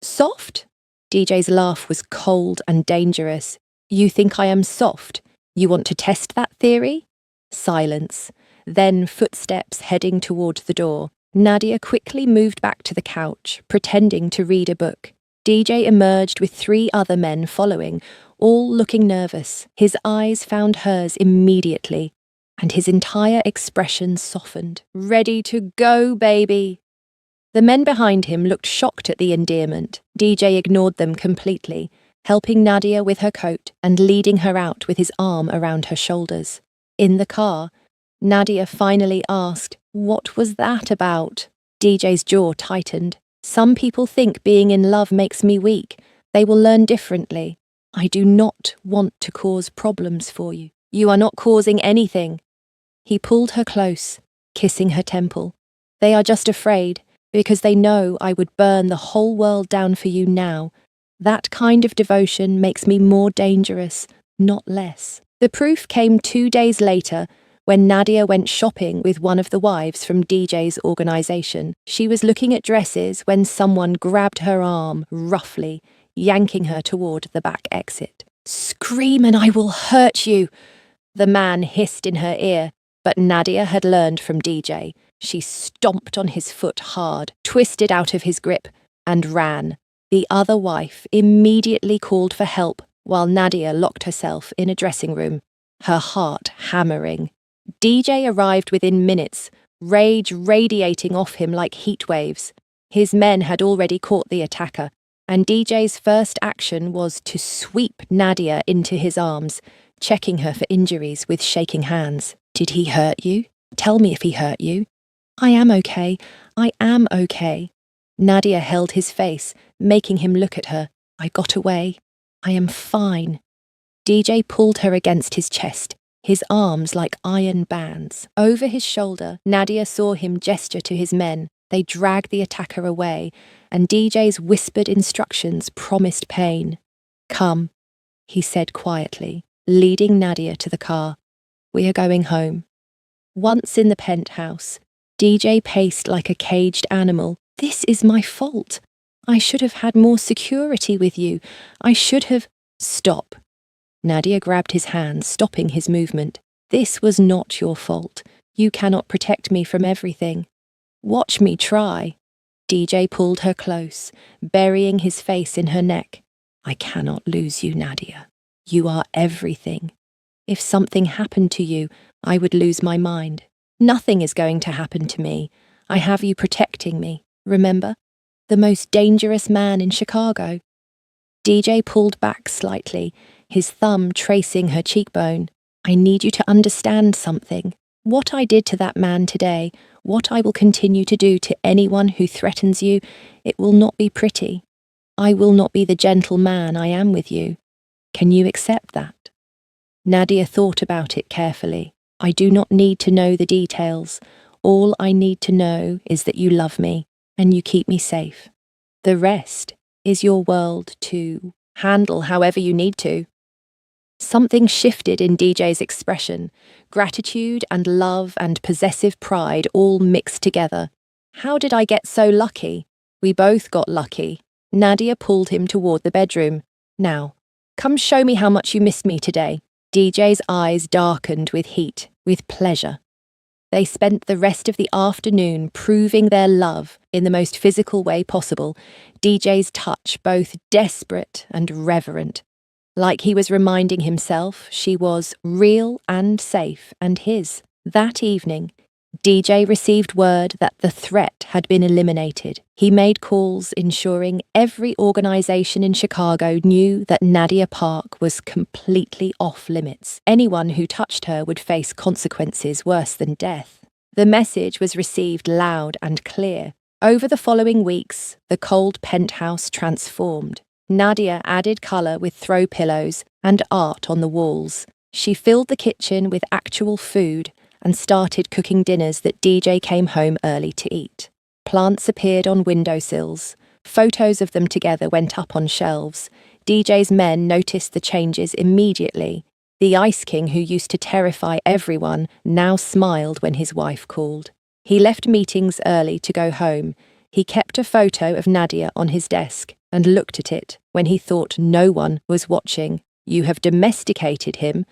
A: Soft? DJ's laugh was cold and dangerous. You think I am soft? You want to test that theory? Silence. Then footsteps heading toward the door. Nadia quickly moved back to the couch, pretending to read a book. DJ emerged with 3 other men following, all looking nervous. His eyes found hers immediately, and his entire expression softened. Ready to go, baby. The men behind him looked shocked at the endearment. DJ ignored them completely, helping Nadia with her coat and leading her out with his arm around her shoulders. In the car, Nadia finally asked, "What was that about?" DJ's jaw tightened. "Some people think being in love makes me weak. They will learn differently. I do not want to cause problems for you. You are not causing anything." He pulled her close, kissing her temple. "They are just afraid, because they know I would burn the whole world down for you now. That kind of devotion makes me more dangerous, not less." The proof came 2 days later, when Nadia went shopping with one of the wives from DJ's organisation. She was looking at dresses when someone grabbed her arm roughly, yanking her toward the back exit. "Scream and I will hurt you," the man hissed in her ear, but Nadia had learned from DJ. She stomped on his foot hard, twisted out of his grip, and ran. The other wife immediately called for help while Nadia locked herself in a dressing room, her heart hammering. DJ arrived within minutes, rage radiating off him like heat waves. His men had already caught the attacker, and DJ's first action was to sweep Nadia into his arms, checking her for injuries with shaking hands. "Did he hurt you? Tell me if he hurt you." "I am okay. I am okay." Nadia held his face, making him look at her. "I got away. I am fine." DJ pulled her against his chest, his arms like iron bands. Over his shoulder, Nadia saw him gesture to his men. They dragged the attacker away, and DJ's whispered instructions promised pain. "Come," he said quietly, leading Nadia to the car. "We are going home." Once in the penthouse, DJ paced like a caged animal. "This is my fault. I should have had more security with you. I should have—" "Stop." Nadia grabbed his hand, stopping his movement. "This was not your fault. You cannot protect me from everything. Watch me try." DJ pulled her close, burying his face in her neck. "I cannot lose you, Nadia. You are everything. If something happened to you, I would lose my mind. Nothing is going to happen to me. I have you protecting me, remember? The most dangerous man in Chicago." DJ pulled back slightly, his thumb tracing her cheekbone. "I need you to understand something. What I did to that man today, what I will continue to do to anyone who threatens you, it will not be pretty. I will not be the gentle man I am with you. Can you accept that?" Nadia thought about it carefully. "I do not need to know the details. All I need to know is that you love me and you keep me safe. The rest is your world to handle however you need to." Something shifted in DJ's expression. Gratitude and love and possessive pride all mixed together. "How did I get so lucky?" "We both got lucky." Nadia pulled him toward the bedroom. "Now, come show me how much you missed me today." DJ's eyes darkened with heat, with pleasure. They spent the rest of the afternoon proving their love in the most physical way possible, DJ's touch both desperate and reverent. Like he was reminding himself she was real and safe and his. That evening, DJ received word that the threat had been eliminated. He made calls ensuring every organisation in Chicago knew that Nadia Park was completely off limits. Anyone who touched her would face consequences worse than death. The message was received loud and clear. Over the following weeks, the cold penthouse transformed. Nadia added colour with throw pillows and art on the walls. She filled the kitchen with actual food and started cooking dinners that DJ came home early to eat. Plants appeared on windowsills. Photos of them together went up on shelves. DJ's men noticed the changes immediately. The Ice King, who used to terrify everyone, now smiled when his wife called. He left meetings early to go home. He kept a photo of Nadia on his desk and looked at it when he thought no one was watching. "You have domesticated him,"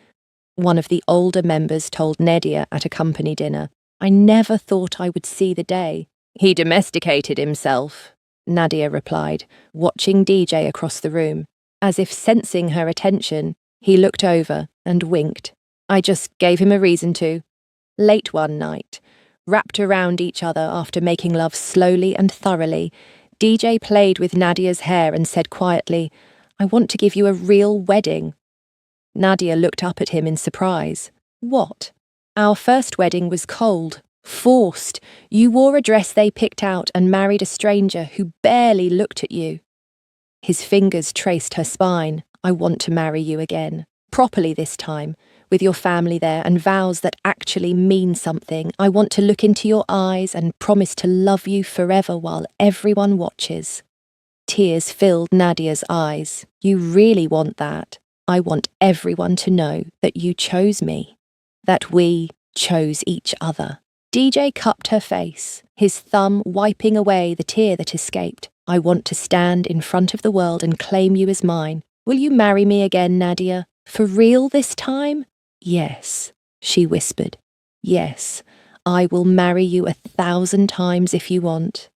A: one of the older members told Nadia at a company dinner. "I never thought I would see the day." "He domesticated himself," Nadia replied, watching DJ across the room. As if sensing her attention, he looked over and winked. "I just gave him a reason to." Late one night, wrapped around each other after making love slowly and thoroughly, DJ played with Nadia's hair and said quietly, "I want to give you a real wedding." Nadia looked up at him in surprise. "What?" Our first wedding was cold, forced. You wore a dress they picked out and married a stranger who barely looked at you. His fingers traced her spine. I want to marry you again. Properly this time, with your family there and vows that actually mean something. I want to look into your eyes and promise to love you forever while everyone watches. Tears filled Nadia's eyes. You really want that? I want everyone to know that you chose me, that we chose each other. DJ cupped her face, his thumb wiping away the tear that escaped. I want to stand in front of the world and claim you as mine. Will you marry me again, Nadia? For real this time? Yes, she whispered. Yes, I will marry you 1,000 times if you want.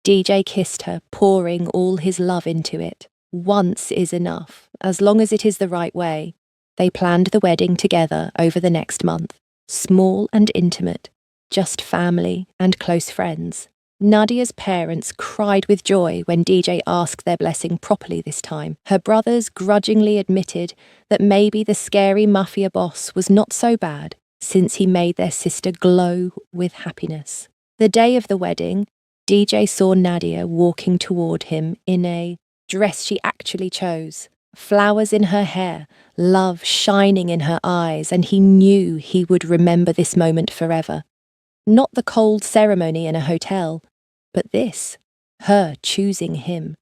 A: DJ kissed her, pouring all his love into it. Once is enough, as long as it is the right way. They planned the wedding together over the next month. Small and intimate, just family and close friends. Nadia's parents cried with joy when DJ asked their blessing properly this time. Her brothers grudgingly admitted that maybe the scary mafia boss was not so bad, since he made their sister glow with happiness. The day of the wedding, DJ saw Nadia walking toward him in a dress she actually chose. Flowers in her hair, love shining in her eyes, and he knew he would remember this moment forever. Not the cold ceremony in a hotel, but this, her choosing him.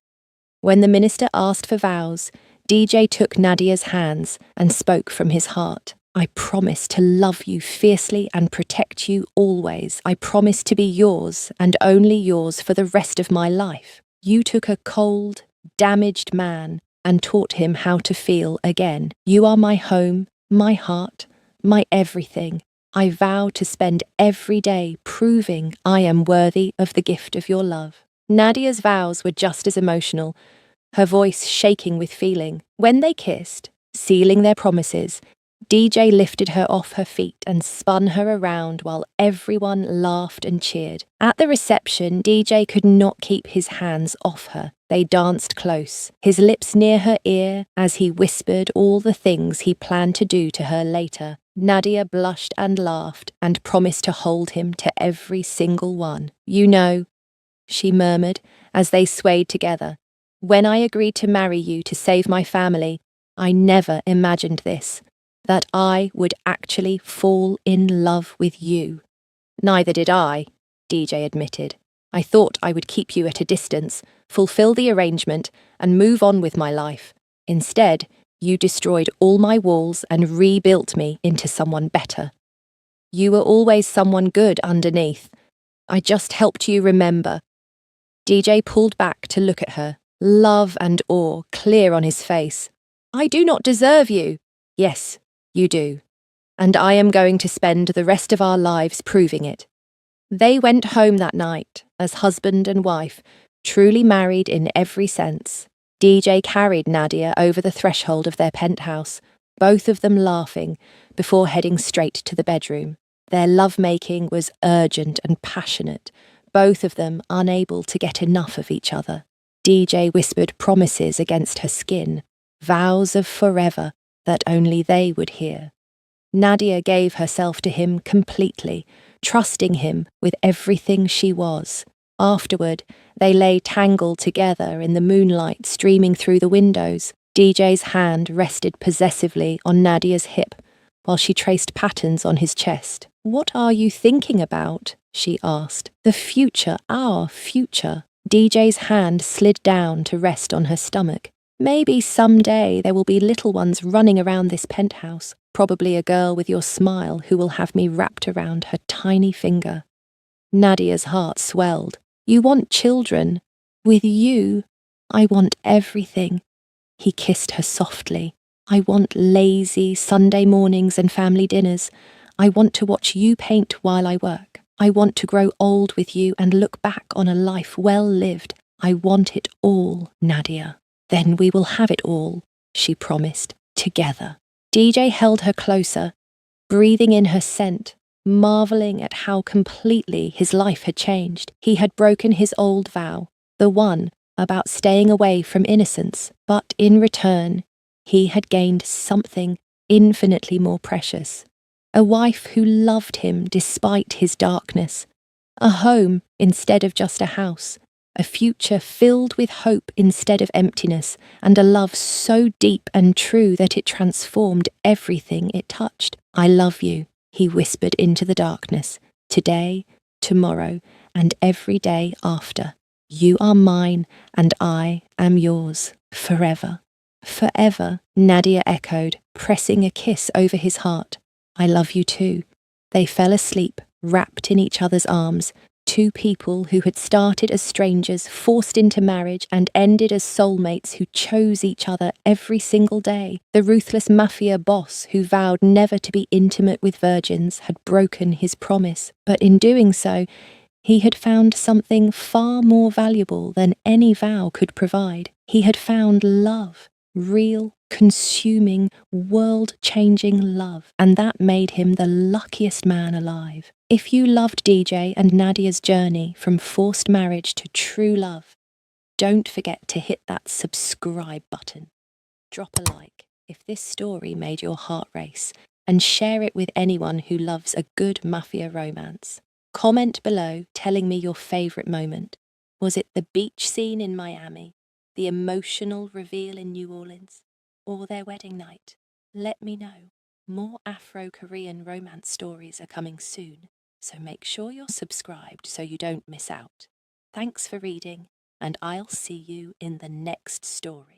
A: When the minister asked for vows, DJ took Nadia's hands and spoke from his heart. I promise to love you fiercely and protect you always. I promise to be yours and only yours for the rest of my life. You took a cold, damaged man and taught him how to feel again. You are my home, my heart, my everything. I vow to spend every day proving I am worthy of the gift of your love. Nadia's vows were just as emotional, her voice shaking with feeling. When they kissed, sealing their promises, DJ lifted her off her feet and spun her around while everyone laughed and cheered. At the reception, DJ could not keep his hands off her. They danced close, his lips near her ear as he whispered all the things he planned to do to her later. Nadia blushed and laughed and promised to hold him to every single one. You know, she murmured as they swayed together, when I agreed to marry you to save my family, I never imagined this, that I would actually fall in love with you. Neither did I, DJ admitted. I thought I would keep you at a distance, fulfill the arrangement, and move on with my life. Instead, you destroyed all my walls and rebuilt me into someone better. You were always someone good underneath. I just helped you remember. DJ pulled back to look at her, love and awe clear on his face. I do not deserve you. Yes, you do. And I am going to spend the rest of our lives proving it. They went home that night as husband and wife, truly married in every sense. DJ carried Nadia over the threshold of their penthouse, both of them laughing, before heading straight to the bedroom. Their lovemaking was urgent and passionate, both of them unable to get enough of each other. DJ whispered promises against her skin, vows of forever that only they would hear. Nadia gave herself to him completely, trusting him with everything she was. Afterward, they lay tangled together in the moonlight streaming through the windows. DJ's hand rested possessively on Nadia's hip, while she traced patterns on his chest. What are you thinking about? She asked. The future, our future. DJ's hand slid down to rest on her stomach. Maybe someday there will be little ones running around this penthouse, probably a girl with your smile who will have me wrapped around her tiny finger. Nadia's heart swelled. You want children. With you, I want everything. He kissed her softly. I want lazy Sunday mornings and family dinners. I want to watch you paint while I work. I want to grow old with you and look back on a life well lived. I want it all, Nadia. Then we will have it all, she promised, together. DJ held her closer, breathing in her scent, marveling at how completely his life had changed. He had broken his old vow, the one about staying away from innocence, but in return, he had gained something infinitely more precious, A wife who loved him despite his darkness. A home instead of just a house. A future filled with hope instead of emptiness, and a love so deep and true that it transformed everything it touched. I love you, he whispered into the darkness, today, tomorrow, and every day after. You are mine, and I am yours, forever. Forever, Nadia echoed, pressing a kiss over his heart. I love you too. They fell asleep, wrapped in each other's arms, two people who had started as strangers, forced into marriage, and ended as soulmates who chose each other every single day. The ruthless mafia boss who vowed never to be intimate with virgins had broken his promise, but in doing so, he had found something far more valuable than any vow could provide. He had found love. Real, consuming, world-changing love, and that made him the luckiest man alive. If you loved DJ and Nadia's journey from forced marriage to true love, don't forget to hit that subscribe button. Drop a like if this story made your heart race, and share it with anyone who loves a good mafia romance. Comment below telling me your favourite moment. Was it the beach scene in Miami? The emotional reveal in New Orleans, or their wedding night? Let me know. More Afro-Korean romance stories are coming soon, so make sure you're subscribed so you don't miss out. Thanks for reading, and I'll see you in the next story.